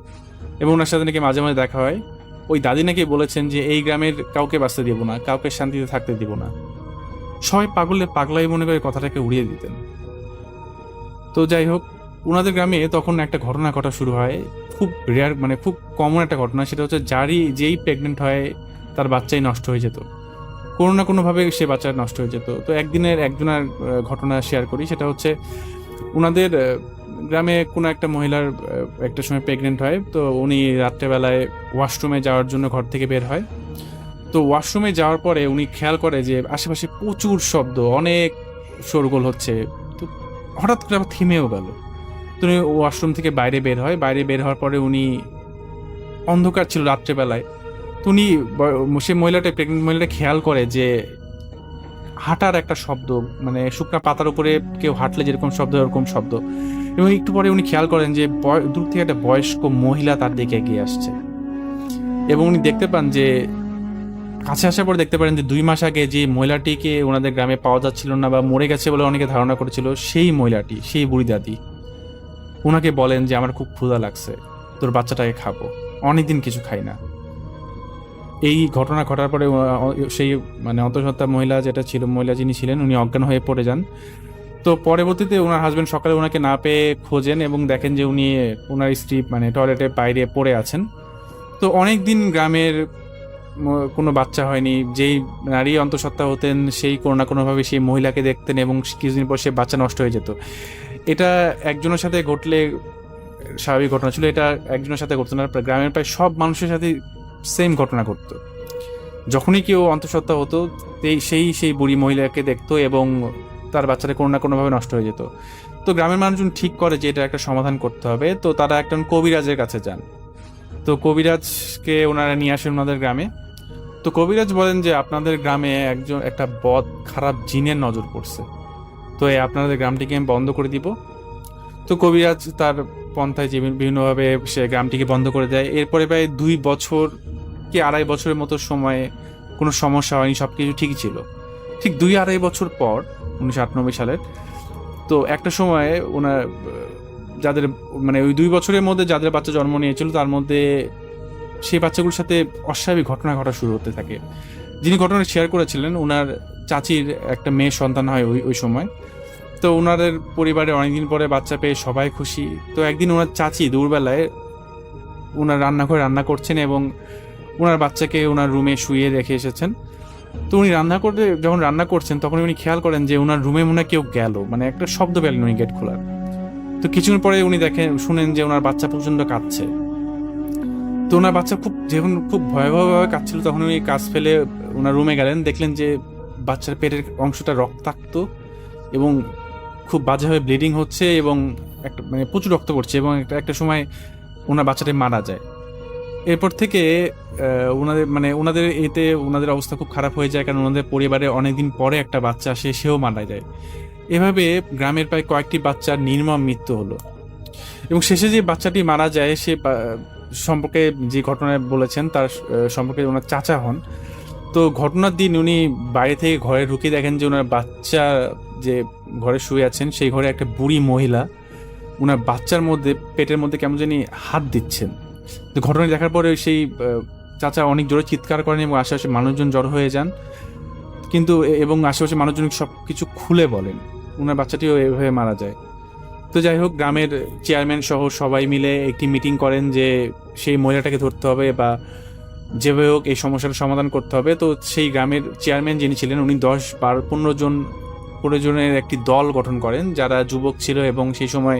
এবং ওনার সাথে নাকি মাঝে মাঝে দেখা হয়। ওই দাদি নাকি বলেছেন যে এই গ্রামের কাউকে বাঁচতে দিব না, কাউকে শান্তিতে থাকতে দিব না। সবাই পাগলাই মনে করে কথাটাকে উড়িয়ে দিতেন। তো যাই হোক, ওনাদের গ্রামে তখন একটা ঘটনা ঘটা শুরু হয়, খুব রেয়ার, মানে খুব কমন একটা ঘটনা। সেটা হচ্ছে যেই প্রেগনেন্ট হয় তার বাচ্চাই নষ্ট হয়ে যেত, কোনো না কোনোভাবে সে বাচ্চা নষ্ট হয়ে যেত। তো একজনের ঘটনা শেয়ার করি। সেটা হচ্ছে ওনাদের গ্রামে কোনো একটা মহিলার একটা সময় প্রেগনেন্ট হয়। তো উনি রাত্রেবেলায় ওয়াশরুমে যাওয়ার জন্য ঘর থেকে বের হয়। তো ওয়াশরুমে যাওয়ার পরে উনি খেয়াল করে যে আশেপাশে প্রচুর শব্দ, অনেক শোরগোল হচ্ছে। তো হঠাৎ করে আবার থেমেও গেল। তো উনি ওয়াশরুম থেকে বাইরে বের হওয়ার পরে উনি, অন্ধকার ছিল রাত্রেবেলায়, তো উনি সে প্রেগনেন্ট মহিলাটা খেয়াল করে যে হাঁটার একটা শব্দ, মানে শুকনা পাতার উপরে কেউ হাঁটলে যেরকম শব্দ এরকম শব্দ। এবং একটু পরে উনি খেয়াল করেন যে দূর থেকে একটা বয়স্ক মহিলা তার দিকে এগিয়ে আসছে। এবং উনি দেখতে পান যে, কাছে আসার পর দেখতে পারেন যে 2 মাস আগে যে মহিলাটিকে ওনাদের গ্রামে পাওয়া যাচ্ছিল না বা মরে গেছে বলে অনেকে ধারণা করেছিল, সেই মহিলাটি, সেই বুড়ি দাদি ওনাকে বলেন যে আমার খুব ক্ষুধা লাগছে, তোর বাচ্চাটাকে খাবো, অনেকদিন কিছু খাই না। এই ঘটনা ঘটার পরে সেই মানে অন্তঃসত্ত্বা মহিলা যিনি ছিলেন উনি অজ্ঞান হয়ে পড়ে যান। তো পরবর্তীতে ওনার হাজবেন্ড সকালে ওনাকে না পেয়ে খোঁজেন এবং দেখেন যে উনি, ওনার স্ত্রী মানে টয়লেটের বাইরে পড়ে আছেন। তো অনেক দিন গ্রামের কোনো বাচ্চা হয়নি। যেই নারী অন্তঃসত্ত্বা হতেন সেই কোনো না কোনোভাবে সেই মহিলাকে দেখতেন এবং কিছুদিন পর সে বাচ্চা নষ্ট হয়ে যেত। এটা একজনের সাথে ঘটলে স্বাভাবিক ঘটনা ছিল, এটা একজনের সাথে ঘটতো না, গ্রামের প্রায় সব মানুষের সাথে সেম ঘটনা ঘটতো। যখনই কেউ অন্তঃসত্ত্বা হতো সেই বুড়ি মহিলাকে দেখতো এবং তার বাচ্চাটা কোনো না কোনোভাবে নষ্ট হয়ে যেত। তো গ্রামের মানুষজন ঠিক করে যে এটা একটা সমাধান করতে হবে। তো তারা একজন কবিরাজের কাছে যান। তো কবিরাজকে ওনারা নিয়ে আসেন ওনাদের গ্রামে। তো কবিরাজ বলেন যে আপনাদের গ্রামে একটা খারাপ জিনের নজর পড়ছে, তো আপনাদের গ্রামটিকে আমি বন্ধ করে দিব। তো কবিরাজ তার পন্থায় যে বিভিন্নভাবে সে গ্রামটিকে বন্ধ করে দেয়। এরপরে প্রায় 2 বছর কি 2.5 বছরের মতো সময়ে কোনো সমস্যা হয়নি, সবকিছু ঠিকই ছিল। ঠিক 2-2.5 বছর পর 1998 সালের, তো একটা সময়ে ওনার যাদের মানে ওই 2 বছরের মধ্যে যাদের বাচ্চা জন্ম নিয়েছিল তার মধ্যে সেই বাচ্চাগুলোর সাথে অস্বাভাবিক ঘটনা ঘটা শুরু হতে থাকে। যিনি ঘটনা শেয়ার করেছিলেন ওনার চাচির একটা মেয়ে সন্তান হয় ওই সময়। তো ওনাদের পরিবারে অনেকদিন পরে বাচ্চা পেয়ে সবাই খুশি। তো একদিন ওনার চাচি দুপুরবেলায় ওনার রান্নাঘরে রান্না করছেন এবং ওনার বাচ্চাকে ওনার রুমে শুয়ে রেখে এসেছেন। তো উনি যখন রান্না করছেন তখন উনি খেয়াল করেন যে ওনার রুমে মনে হয় কেউ গেল, মানে একটা শব্দ পেলেন উনি গেট খোলার। তো কিছুক্ষণ পরে উনি শুনেন যে ওনার বাচ্চা প্রচন্ড কাঁদছে। তো ওনার বাচ্চা খুব ভয়াবহভাবে কাঁদছিল। তখন উনি কাজ ফেলে ওনার রুমে গেলেন, দেখলেন যে বাচ্চার পেটের অংশটা রক্তাক্ত এবং খুব বাজেভাবে ব্লিডিং হচ্ছে এবং একটা মানে প্রচুর রক্ত পড়ছে এবং একটা সময় ওনার বাচ্চাটা মারা যায়। এরপর থেকে ওনাদের অবস্থা খুব খারাপ হয়ে যায়, কারণ ওনাদের পরিবারে অনেকদিন পরে একটা বাচ্চা আসে, সেও মারা যায়। এভাবে গ্রামের প্রায় কয়েকটি বাচ্চার নির্মম মৃত্যু হলো এবং শেষে যে বাচ্চাটি মারা যায় সে সম্পর্কে যে ঘটনায় বলেছেন তার সম্পর্কে ওনার চাচা হন। তো ঘটনার দিন উনি বাইরে থেকে ঘরে ঢুকে দেখেন যে ওনার বাচ্চা যে ঘরে শুয়ে আছেন সেই ঘরে একটা বুড়ি মহিলা ওনার বাচ্চার মধ্যে পেটের মধ্যে কেমন জানি হাত দিচ্ছেন। তো ঘটনা দেখার পরে সেই চাচা অনেক জোরে চিৎকার করেন এবং আশেপাশে মানুষজন জড়ো হয়ে যান, কিন্তু এবং আশেপাশে মানুষজন সব কিছু খুলে বলেন। ওনার বাচ্চাটিও এভাবে মারা যায়। তো যাই হোক, গ্রামের চেয়ারম্যান সহ সবাই মিলে একটি মিটিং করেন যে সেই মহিলাটাকে ধরতে হবে বা যেভাবে হোক এই সমস্যার সমাধান করতে হবে। তো সেই গ্রামের চেয়ারম্যান যিনি ছিলেন উনি 10-12-15 জনের একটি দল গঠন করেন, যারা যুবক ছিল এবং সেই সময়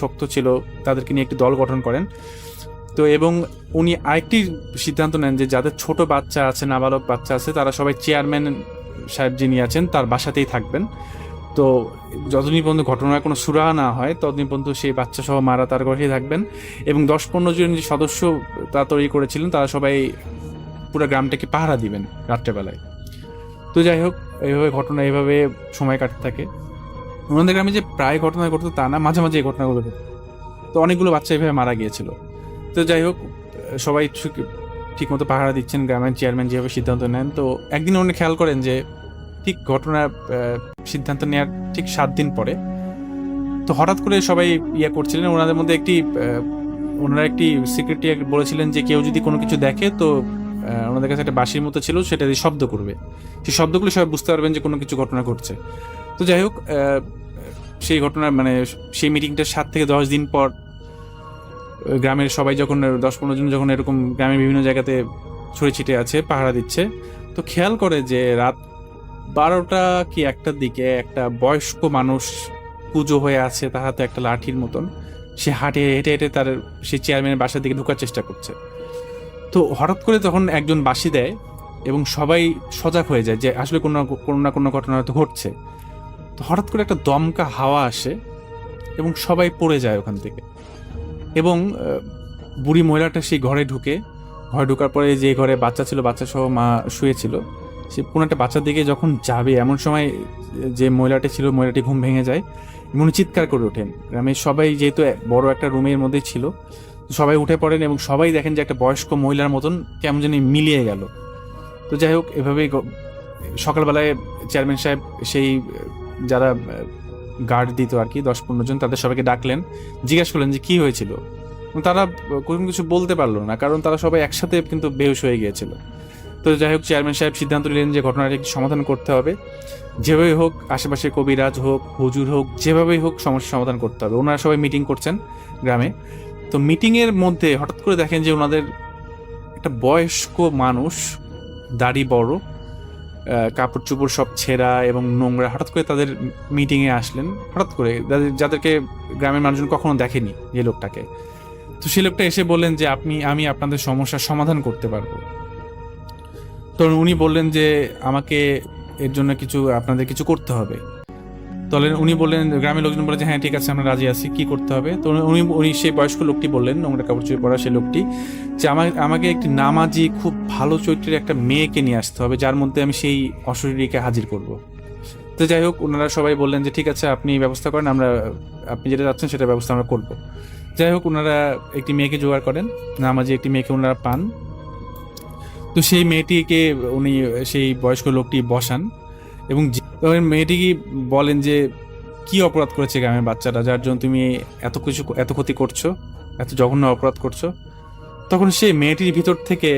শক্ত ছিল, তাদেরকে নিয়ে একটি দল গঠন করেন। তো এবং উনি আরেকটি সিদ্ধান্ত নেন যে যাদের ছোট বাচ্চা আছে, নাবালক বাচ্চা আছে, তারা সবাই চেয়ারম্যান সাহেব যিনি আছেন তার বাসাতেই থাকবেন। তো যতদিন পর্যন্ত ঘটনার কোনো সুরাহা না হয় ততদিন পর্যন্ত সেই বাচ্চা সহ মারা তার ঘরেই থাকবেন। এবং 10-15 জন যে সদস্য তা তৈরি করেছিলেন তারা সবাই পুরো গ্রামটাকে পাহারা দিবেন রাত্রেবেলায়। তো যাই হোক, এইভাবে ঘটনা এইভাবে সময় কাটতে থাকে। ওনাদের গ্রামে যে প্রায় ঘটনা ঘটতো তা না, মাঝে মাঝে এই ঘটনাগুলো ঘটতো। তো অনেকগুলো বাচ্চা এইভাবে মারা গিয়েছিল। তো যাই হোক, সবাই ঠিকমতো পাহারা দিচ্ছেন, গ্রামের চেয়ারম্যান যেভাবে সিদ্ধান্ত নেন। তো একদিন উনি খেয়াল করেন যে ঠিক ঘটনার সিদ্ধান্ত নেওয়ার ঠিক 7 দিন পরে তো হঠাৎ করে সবাই করছিলেন, ওনাদের মধ্যে ওনারা একটি সিক্রেটলি বলেছিলেন যে কেউ যদি কোনো কিছু দেখে তো ওনাদের কাছে একটা বাঁশির মতো ছিল, সেটা দিয়ে শব্দ করবে। সেই শব্দগুলো সবাই বুঝতে পারবেন যে কোনো কিছু ঘটনা ঘটছে। তো যাই হোক, সেই ঘটনা সেই মিটিংটার 7 থেকে 10 দিন পর গ্রামের সবাই যখন 10-15 জন যখন এরকম গ্রামের বিভিন্ন জায়গাতে ছড়িয়ে ছিটে আছে, পাহারা দিচ্ছে, তো খেয়াল করে যে রাত 12টা কি 1টার দিকে একটা বয়স্ক মানুষ পুজো হয়ে আছে, তার হাতে একটা লাঠির মতন। সে হেঁটে হেঁটে তার সেই চেয়ারম্যানের বাসার দিকে ঢোকার চেষ্টা করছে। তো হঠাৎ করে তখন একজন বাঁশি দেয় এবং সবাই সজাগ হয়ে যায় যে আসলে কোনো না কোনো ঘটনা হয়তো ঘটছে। তো হঠাৎ করে একটা দমকা হাওয়া আসে এবং সবাই পড়ে যায় ওখান থেকে। এবং বুড়ি মহিলাটা সেই ঘরে ঢোকার পরে যে ঘরে বাচ্চা ছিল, বাচ্চা সহ মা শুয়েছিল, সে কোনো একটা বাচ্চার দিকে যখন যাবে এমন সময় যে মহিলাটি ঘুম ভেঙে যায় এবং চিৎকার করে ওঠেন। গ্রামের সবাই যেহেতু বড় একটা রুমের মধ্যে ছিল, সবাই উঠে পড়েন এবং সবাই দেখেন যে একটা বয়স্ক মহিলার মতন কেমন জানি মিলিয়ে গেল। তো যাই হোক, এভাবেই সকালবেলায় চেয়ারম্যান সাহেব সেই যারা গার্ড দিত আর কি 10-15 জন, তাদের সবাইকে ডাকলেন, জিজ্ঞাসা করলেন যে কি হয়েছিল। তারা কোনো কিছু বলতে পারলো না, কারণ তারা সবাই একসাথে কিন্তু বেহুশ হয়ে গিয়েছিল। তো যাই হোক, চেয়ারম্যান সাহেব সিদ্ধান্ত নিলেন যে ঘটনাটি একটি সমাধান করতে হবে, যেভাবেই হোক, আশেপাশে কবিরাজ হোক, হুজুর হোক, যেভাবেই হোক সমস্যার সমাধান করতে হবে। ওনারা সবাই মিটিং করছেন গ্রামে। তো মিটিংয়ের মধ্যে হঠাৎ করে দেখেন যে ওনাদের একটা বয়স্ক মানুষ, দাড়ি বড়, কাপড় চোপড় সব ছেঁড়া এবং নোংরা, হঠাৎ করে তাদের মিটিংয়ে আসলেন। হঠাৎ করে যাদেরকে গ্রামের মানুষজন কখনো দেখেনি যে লোকটাকে। তো সেই লোকটা এসে বললেন যে আমি আপনাদের সমস্যার সমাধান করতে পারবো। তো উনি বললেন যে আমাকে এর জন্য আপনাদের কিছু করতে হবে। তাহলে উনি বললেন, গ্রামের লোকজন বলে যে হ্যাঁ ঠিক আছে, আমরা রাজি আছি, কি করতে হবে। তো উনি সেই বয়স্ক লোকটি বললেন, নোংরা কাপড় চোপড় পরা সেই লোকটি, যে আমাকে একটি নামাজি খুব ভালো চরিত্রের একটা মেয়েকে নিয়ে আসতে হবে, যার মধ্যে আমি সেই অশরীরীকে হাজির করব। তো যাই হোক, ওনারা সবাই বললেন যে ঠিক আছে, আপনি ব্যবস্থা করেন, আপনি যেটা চাচ্ছেন সেটা ব্যবস্থা আমরা করব। যাই হোক, ওনারা একটি মেয়েকে জোগাড় করেন, নামাজি একটি মেয়েকে ওনারা পান। তো সেই মেয়েটিকে উনি সেই বয়স্ক লোকটি বসান এবং মেয়েটিকে বলেন যে কি অপরাধ করেছে গ্রামের বাচ্চাটা, যার জন্য তুমি এত ক্ষতি করছো, এত জঘন্য অপরাধ করছো। তখন সেই মেয়েটির ভিতর থেকে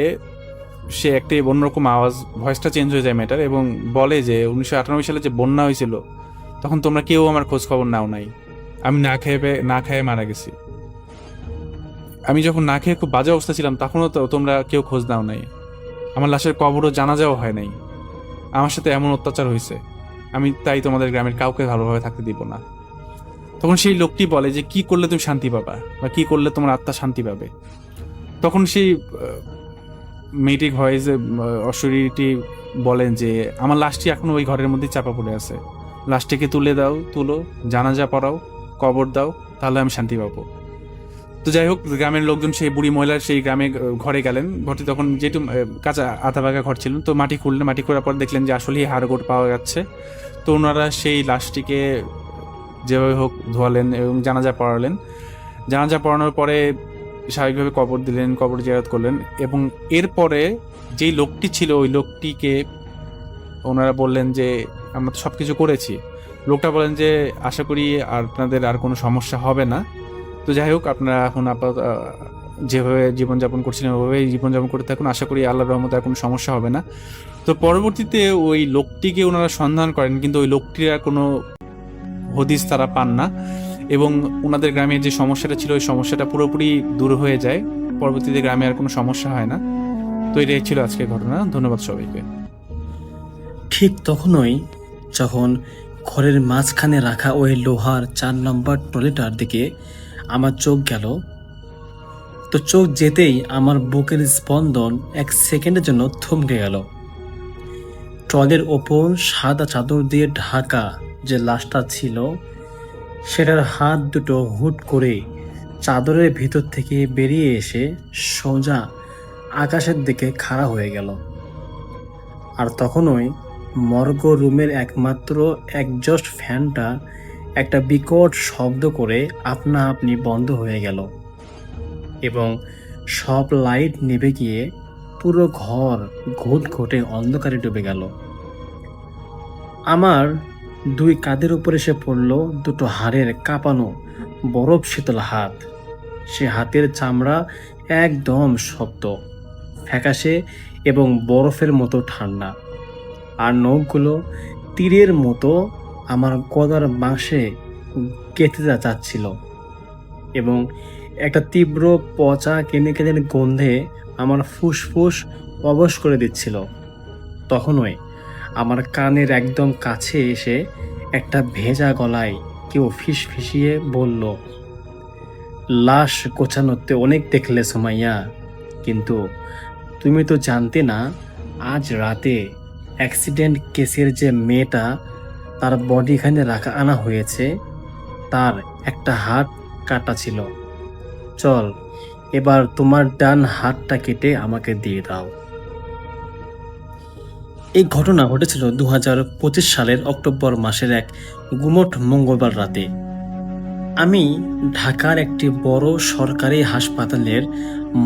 সে একটি অন্যরকম আওয়াজ, ভয়েসটা চেঞ্জ হয়ে যায় মেয়েটার, এবং বলে যে 1998 সালে যে বন্যা হয়েছিল তখন তোমরা কেউ আমার খোঁজ খবর নাও নাই, আমি না খেয়ে মারা গেছি। আমি যখন না খেয়ে খুব বাজে অবস্থা ছিলাম তখনও তো তোমরা কেউ খোঁজ নাও নাই, আমার লাশের কবরও জানাজাও হয় নাই, আমার সাথে এমন অত্যাচার হয়েছে, আমি তাই তোমাদের গ্রামের কাউকে ভালোভাবে থাকতে দিব না। তখন সেই লোকটি বলে যে কি করলে তুমি শান্তি পাবা, বা কি করলে তোমার আত্মা শান্তি পাবে। তখন সেই মেয়েটির ভয়েসে অশরীরটি বলেন যে আমার লাশটি এখনো ওই ঘরের মধ্যে চাপা পড়ে আছে, লাশটিকে তুলো, জানাজা পড়াও, কবর দাও, তাহলে আমি শান্তি পাবো। তো যাই হোক, গ্রামের লোকজন সেই বুড়ি মহিলার সেই গ্রামে ঘরে গেলেন। ঘরটি তখন যেহেতু কাঁচা আধা ভাঙা ঘর ছিল, তো মাটি খুললেন, মাটি খোঁড়ার পর দেখলেন যে আসলেই হাড়গোড় পাওয়া যাচ্ছে। তো ওনারা সেই লাশটিকে যেভাবে হোক ধোয়ালেন এবং জানাজা পড়ালেন। জানাজা পড়ানোর পরে স্বাভাবিকভাবে কবর দিলেন, কবর জিয়ারত করলেন। এবং এরপরে যেই লোকটি ছিল ওই লোকটিকে ওনারা বললেন যে আমরা তো সব কিছু করেছি, লোকটা বলেন যে আশা করি আপনাদের আর কোনো সমস্যা হবে না। তো যাই হোক, আপনারা এখন আপাতত যেভাবে জীবনযাপন করছিলেন ওইভাবেই জীবনযাপন করতে থাকুন, আশা করি আল্লাহর রহমতে আর কোনো সমস্যা হবে না। তো পরবর্তীতে ওই লোকটিকে ওনারা সন্ধান করেন, কিন্তু ওই লোকটির আর কোনো হদিস তারা পান না, এবং ওনাদের গ্রামের যে সমস্যাটা ছিল ওই সমস্যাটা পুরোপুরি দূর হয়ে যায়। পরবর্তীতে গ্রামে আর কোনো সমস্যা হয় না। তো এটাই ছিল আজকের ঘটনা। ধন্যবাদ সবাইকে। ঠিক তখনই যখন ঘরের মাঝখানে রাখা ওই লোহার 4 নম্বর ট্রলিটার দিকে আমার চোখ গেল, তো চোখ যেতেই আমার বুকের স্পন্দন 1 সেকেন্ডের জন্য থমকে গেল। ট্রলির ওপর সাদা চাদর দিয়ে ঢাকা যে লাশটা ছিল, সেটার হাত দুটো হুট করে চাদরের ভিতর থেকে বেরিয়ে এসে সোজা আকাশের দিকে খাড়া হয়ে গেল। আর তখনই মর্গ রুমের একমাত্র একজস্ট ফ্যানটা একটা বিকট শব্দ করে আপনা আপনি বন্ধ হয়ে গেল, এবং সব লাইট নিভে গিয়ে পুরো ঘর ঘুটঘুটে অন্ধকারে ডুবে গেল। আমার 2 কাঁধের উপর এসে পড়ল দুটো হাড়ের কাঁপানো বরফ শীতল হাত। সে হাতের চামড়া একদম শক্ত, ফ্যাকাশে এবং বরফের মতো ঠান্ডা, আর নখগুলো তীরের মতো আমার গলার বাঁশে গেঁথে যাচ্ছিল, এবং একটা তীব্র পচা কেমিক্যালের গন্ধে আমার ফুসফুস অবশ করে দিচ্ছিল। তখনই আমার কানের একদম কাছে এসে একটা ভেজা গলায় কেউ ফিসফিসিয়ে বলল, লাশ গোছানোতে অনেক দেখলে সুমাইয়া, কিন্তু তুমি তো জানতে না আজ রাতে অ্যাক্সিডেন্ট কেসের যে মেয়েটা তার বডি এখানে আনা হয়েছে, তার একটা হাত কাটা ছিল। চল এবার তোমার ডান হাতটা কেটে আমাকে দিয়ে দাও। এই ঘটনা ঘটেছিল 2025 সালের অক্টোবর মাসের এক গুমোট মঙ্গলবার রাতে। আমি ঢাকার একটি বড় সরকারি হাসপাতালের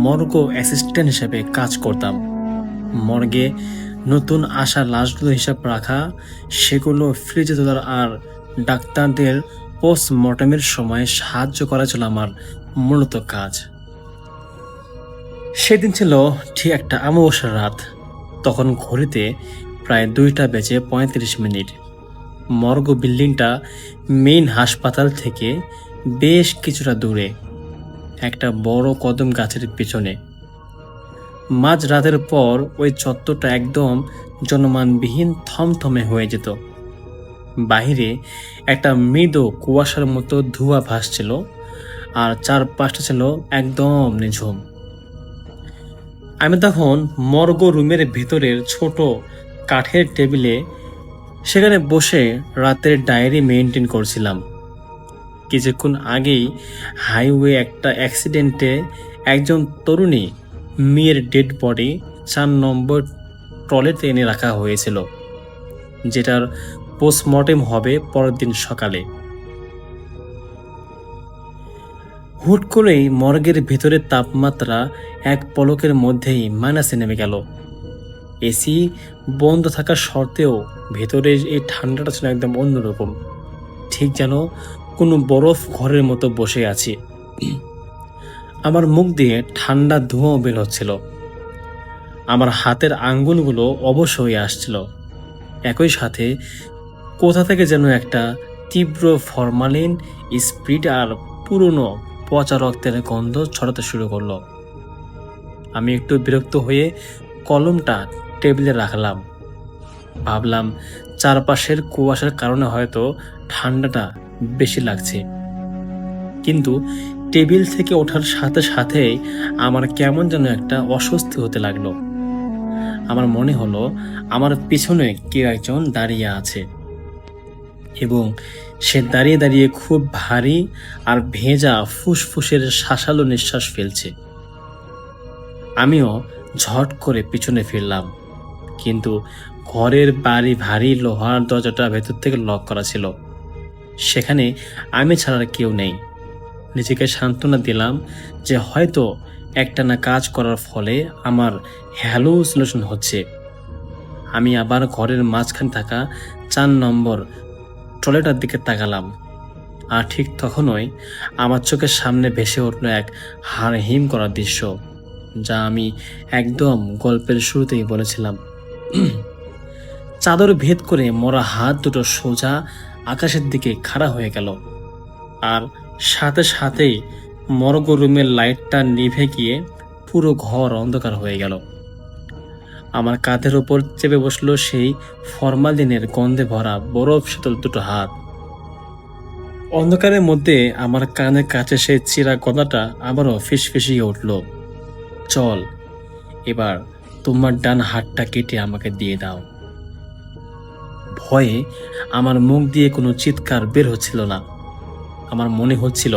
মর্গ অ্যাসিস্ট্যান্ট হিসেবে কাজ করতাম। মর্গে নতুন আসা লাশগুলো হিসাব রাখা, সেগুলো ফ্রিজে তোলার আর ডাক্তারদের পোস্টমর্টমের সময় সাহায্য করা ছিল আমার মূলত কাজ। সেদিন ছিল ঠিক একটা অমাবস্যার রাত। তখন ঘড়িতে প্রায় 2:35 মর্গ বিল্ডিংটা মেইন হাসপাতাল থেকে বেশ কিছুটা দূরে, একটা বড় কদম গাছের পেছনে। মাঝ রাতের পর ওই চত্বরটা একদম জনমানবিহীন থমথমে হয়ে যেত। বাহিরে একটা মৃদু কুয়াশার মতো ধোঁয়া ভাসছিল, আর চারপাশটা ছিল একদম নিঝুম। আমি তখন মর্গ রুমের ভিতরের ছোট কাঠের টেবিলে সেখানে বসে রাতের ডায়েরি মেনটেন করছিলাম। কিছুক্ষণ আগেই হাইওয়ে একটা অ্যাক্সিডেন্টে একজন তরুণী মেয়ের ডেড বডি 4 নম্বর ট্রলিতে এনে রাখা হয়েছিল, যেটার পোস্টমর্টেম হবে পরের দিন সকালে। হুট করেই মর্গের ভেতরের তাপমাত্রা এক পলকের মধ্যেই মাইনাসে নেমে গেল। এসি বন্ধ থাকা সত্ত্বেও ভেতরের এই ঠান্ডাটা ছিল একদম অন্যরকম, ঠিক যেন কোনো বরফ ঘরের মতো বসে আছি। আমার মুখ দিয়ে ঠান্ডা ধোঁয়াও বের হচ্ছিল, আমার হাতের আঙ্গুলগুলো অবশ হয়ে আসছিল। একই সাথে কোথা থেকে যেন একটা তীব্র ফরমালিন স্পিরিট আর পুরনো পচা রক্তের গন্ধ ছড়াতে শুরু করলো। আমি একটু বিরক্ত হয়ে কলমটা টেবিলে রাখলাম। ভাবলাম চারপাশের কুয়াশার কারণে হয়তো ঠান্ডাটা বেশি লাগছে। কিন্তু টেবিল থেকে ওঠার সাথে সাথেই আমার কেমন যেন একটা অস্বস্তি হতে লাগলো। আমার মনে হলো আমার পিছনে কেউ একজন দাঁড়িয়ে আছে, এবং সে দাঁড়িয়ে দাঁড়িয়ে খুব ভারী আর ভেজা ফুসফুসের শাঁসালো নিঃশ্বাস ফেলছে। আমিও ঝট করে পিছনে ফিরলাম, কিন্তু ঘরের ভারী লোহার দরজাটা ভেতর থেকে লক করা ছিল। সেখানে আমি ছাড়া কেউ নেই। নিজেকে সান্ত্বনা দিলাম যে হয়তো একটানা কাজ করার ফলে আমার হ্যালুসিনেশন হচ্ছে। আমি আবার ঘরের মাঝখানে থাকা 4 নম্বর ট্রলিটার দিকে তাকালাম, আর ঠিক তখনই আমার চোখের সামনে ভেসে উঠল এক হাড়হিম করার দৃশ্য, যা আমি একদম গল্পের শুরুতেই বলেছিলাম। চাদর ভেদ করে মরা হাত দুটো সোজা আকাশের দিকে খাড়া হয়ে গেল, আর সাথে সাথেই মর্গ রুমের লাইটটা নিভে গিয়ে পুরো ঘর অন্ধকার হয়ে গেল। আমার কাঁধের ওপর চেপে বসলো সেই ফরমালিনের গন্ধে ভরা বরফ শীতল দুটো হাত। অন্ধকারের মধ্যে আমার কানের কাছে সেই চিরা গলাটা আবারও ফিসফিসিয়ে উঠল, চল, এবার তোমার ডান হাতটা কেটে আমাকে দিয়ে দাও। ভয়ে আমার মুখ দিয়ে কোনো চিৎকার বের হচ্ছিল না। আমার মনে হচ্ছিল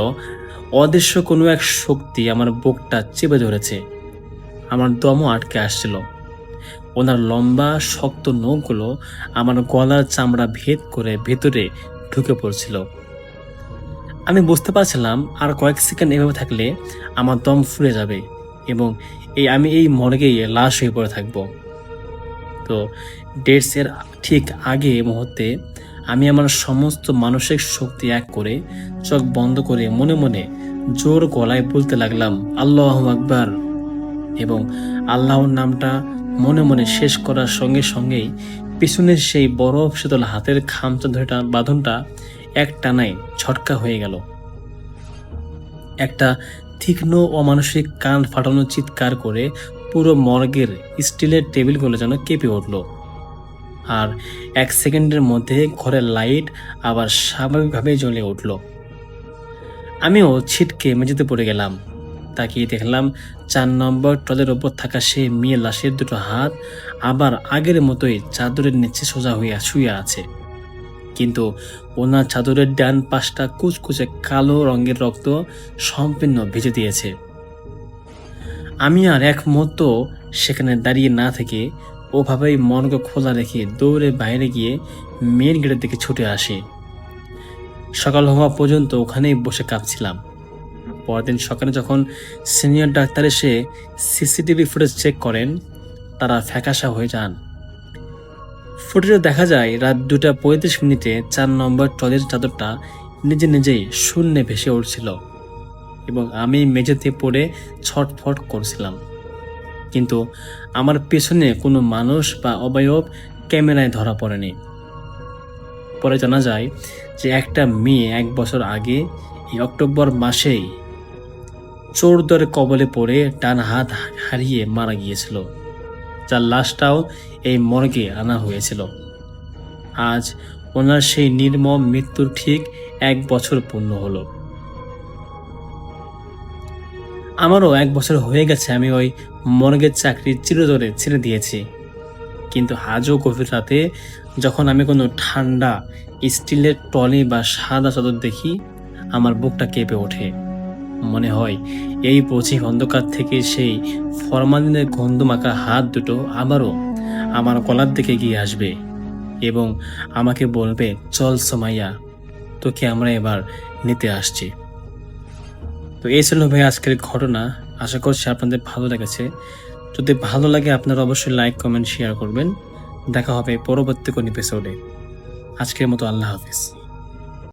অদৃশ্য কোনো এক শক্তি আমার বুকটা চেপে ধরেছে। আমার দমও আটকে আসছিল। ওনার লম্বা শক্ত নখগুলো আমার গলার চামড়া ভেদ করে ভেতরে ঢুকে পড়ছিল। আমি বুঝতে পারছিলাম আর কয়েক সেকেন্ড এভাবে থাকলে আমার দম ফুলে যাবে এবং আমি এই মর্গেই লাশ হয়ে পড়ে থাকবো। তো ডেটসের ঠিক আগে মুহূর্তে আমি আমার সমস্ত মানসিক শক্তি এক করে চোখ বন্ধ করে মনে মনে জোর গলায় বলতে লাগলাম, আল্লাহু আকবার। এবং আল্লাহর নামটা মনে মনে শেষ করার সঙ্গে সঙ্গেই পিছনের সেই বরফ শীতল হাতের খামচা ধরেটা বাঁধনটা এক টানায় ঝটকা হয়ে গেল। একটা তীক্ষ্ণ অমানসিক কান ফাটানো চিৎকার করে পুরো মর্গের স্টিলের টেবিলগুলো যেন কেঁপে উঠল, আর এক সেকেন্ডের মধ্যে ঘরের লাইট আবার স্বাভাবিকভাবে জ্বলে উঠল। আমিও ছিটকে মেঝেতে পড়ে গেলাম। তাকিয়ে দেখলাম 4 নম্বর টলের ওপর থাকা সেই মেয়ে লাশের দুটো হাত আবার আগের মতোই চাদরের নিচে সোজা হয়ে শুয়ে আছে, কিন্তু ওনার চাদরের ডান পাশটা কুচকুচে কালো রঙের রক্ত সম্পূর্ণ ভেজে দিয়েছে। আমি আর এক মুহূর্ত সেখানে দাঁড়িয়ে না থেকে ওভাবেই মর্গ খোলা রেখে দৌড়ে বাইরে গিয়ে মেন গেটের দিকে ছুটে আসি। সকাল হওয়া পর্যন্ত ওখানেই বসে কাঁপছিলাম। পরদিন সকালে যখন সিনিয়র ডাক্তার এসে সিসিটিভি ফুটেজ চেক করেন, তারা ফ্যাকাশা হয়ে যান। ফুটেজে দেখা যায় রাত 2:35 4 নম্বর ট্রলির চাদরটা নিজে নিজেই শূন্যে ভেসে উঠছিল এবং আমি মেঝেতে পড়ে ছটফট করছিলাম, কিন্তু আমার পেছনে কোনো মানুষ বা অবয়ব ক্যামেরায় ধরা পড়েনি। পরে জানা যায় যে একটা মেয়ে 1 বছর আগে এই অক্টোবর মাসেই চোরদের কবলে পড়ে ডান হাত হারিয়ে মারা গিয়েছিল, যার লাশটাও এই মর্গে আনা হয়েছিল। আজ ওনার সেই নির্মম মৃত্যুর ঠিক 1 বছর পূর্ণ হলো। আমারও 1 বছর হয়ে গেছে আমি ওই মর্গের চাকরি চিরতরে ছেড়ে দিয়েছি, কিন্তু আজও গভীর রাতে যখন আমি কোনো ঠান্ডা স্টিলের টলি বা সাদা চাদর দেখি, আমার বুকটা কেঁপে ওঠে। মনে হয় এই পথিক অন্ধকার থেকে সেই ফরমালিনের গন্ধ মাখা হাত দুটো আবারও আমার গলার দিকে গিয়ে আসবে এবং আমাকে বলবে, চল সোমাইয়া, তোকে আমরা এবার নিতে আসছি। তো এই ছিল ভাই আজকের ঘটনা। আশা করছি আপনাদের ভালো লেগেছে। যদি ভালো লাগে আপনারা অবশ্যই লাইক, কমেন্ট, শেয়ার করবেন। দেখা হবে পরবর্তী কোন এপিসোডে। আজকের মতো আল্লাহ হাফিজ।